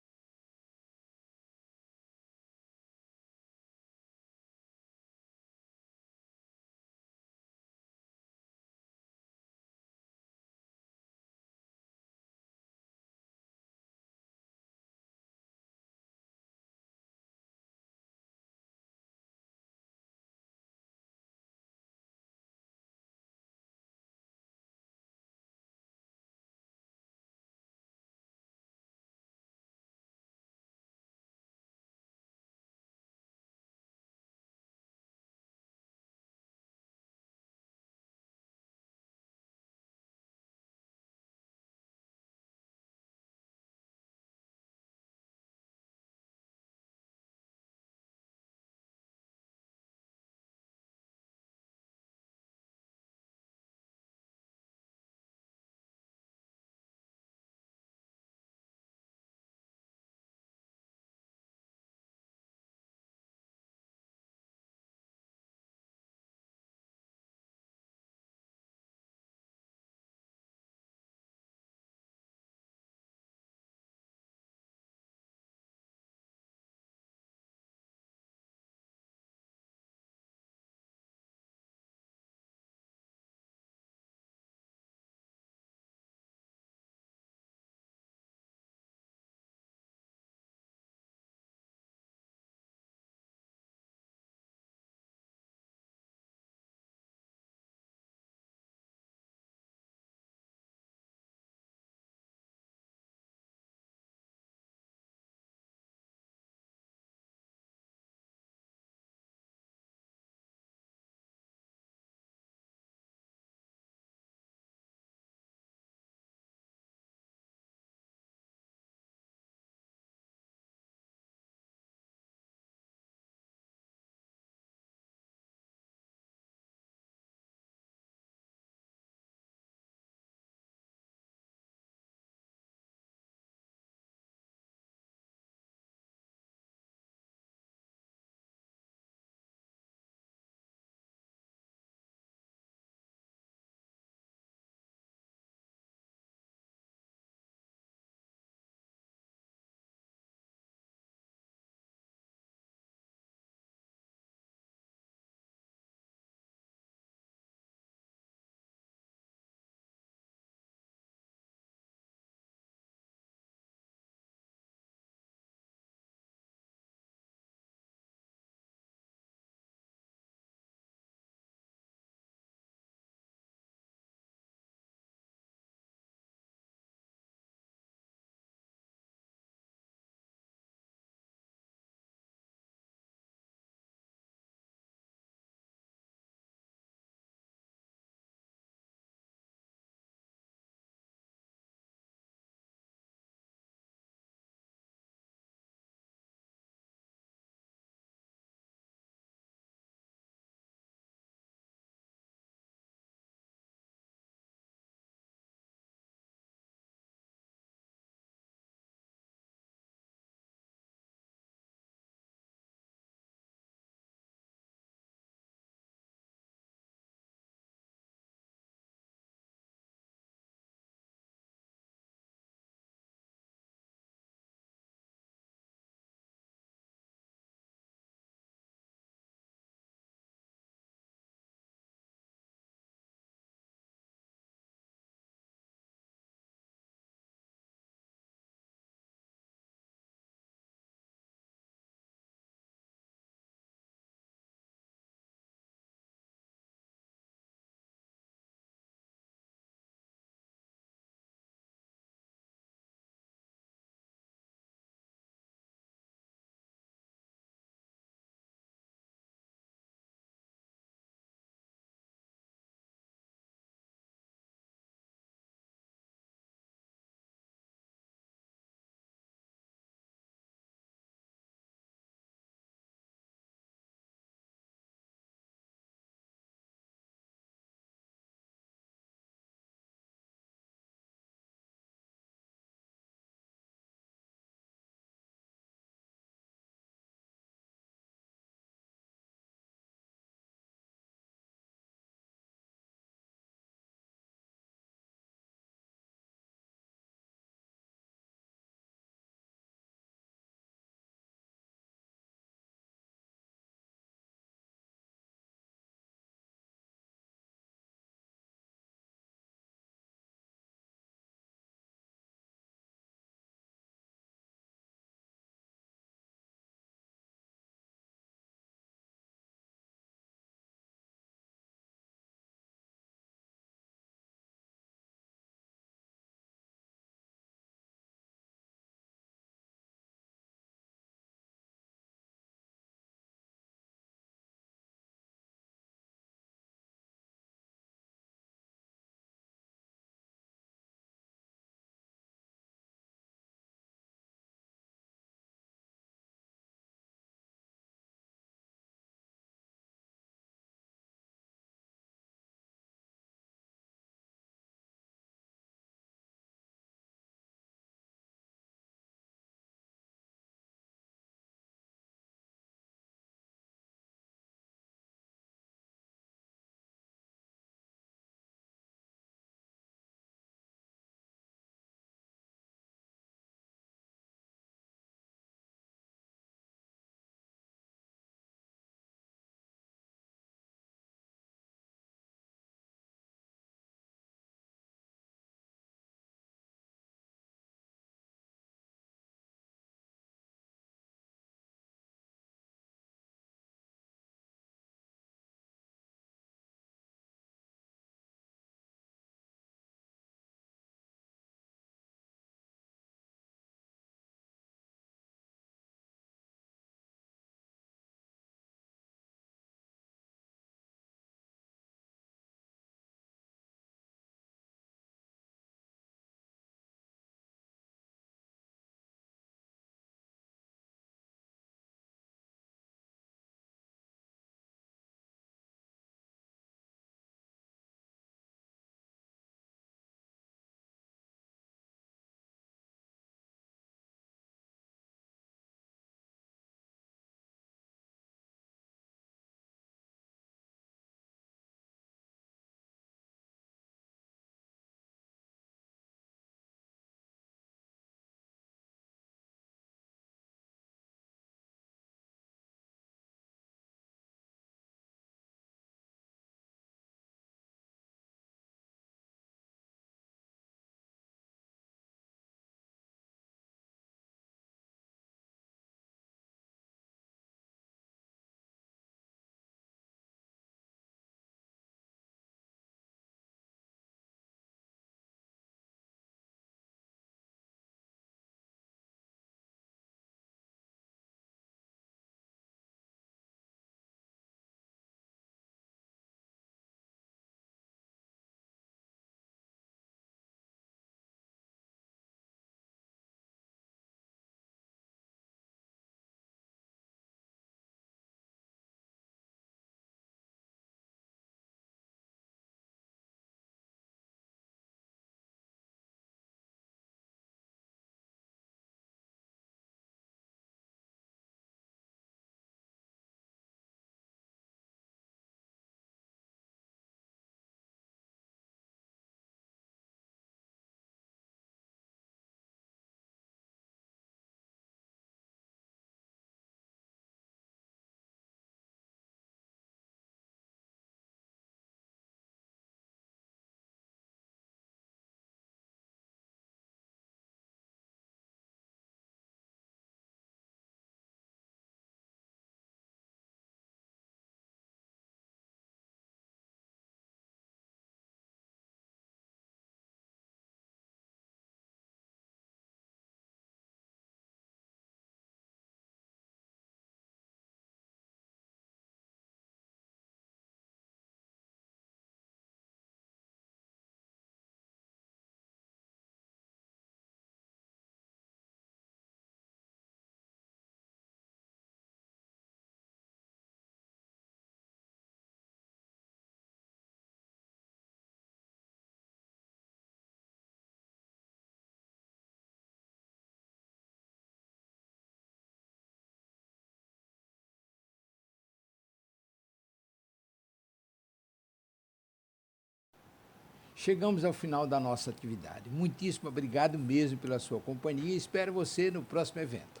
chegamos ao final da nossa atividade. Muitíssimo obrigado mesmo pela sua companhia e espero você no próximo evento.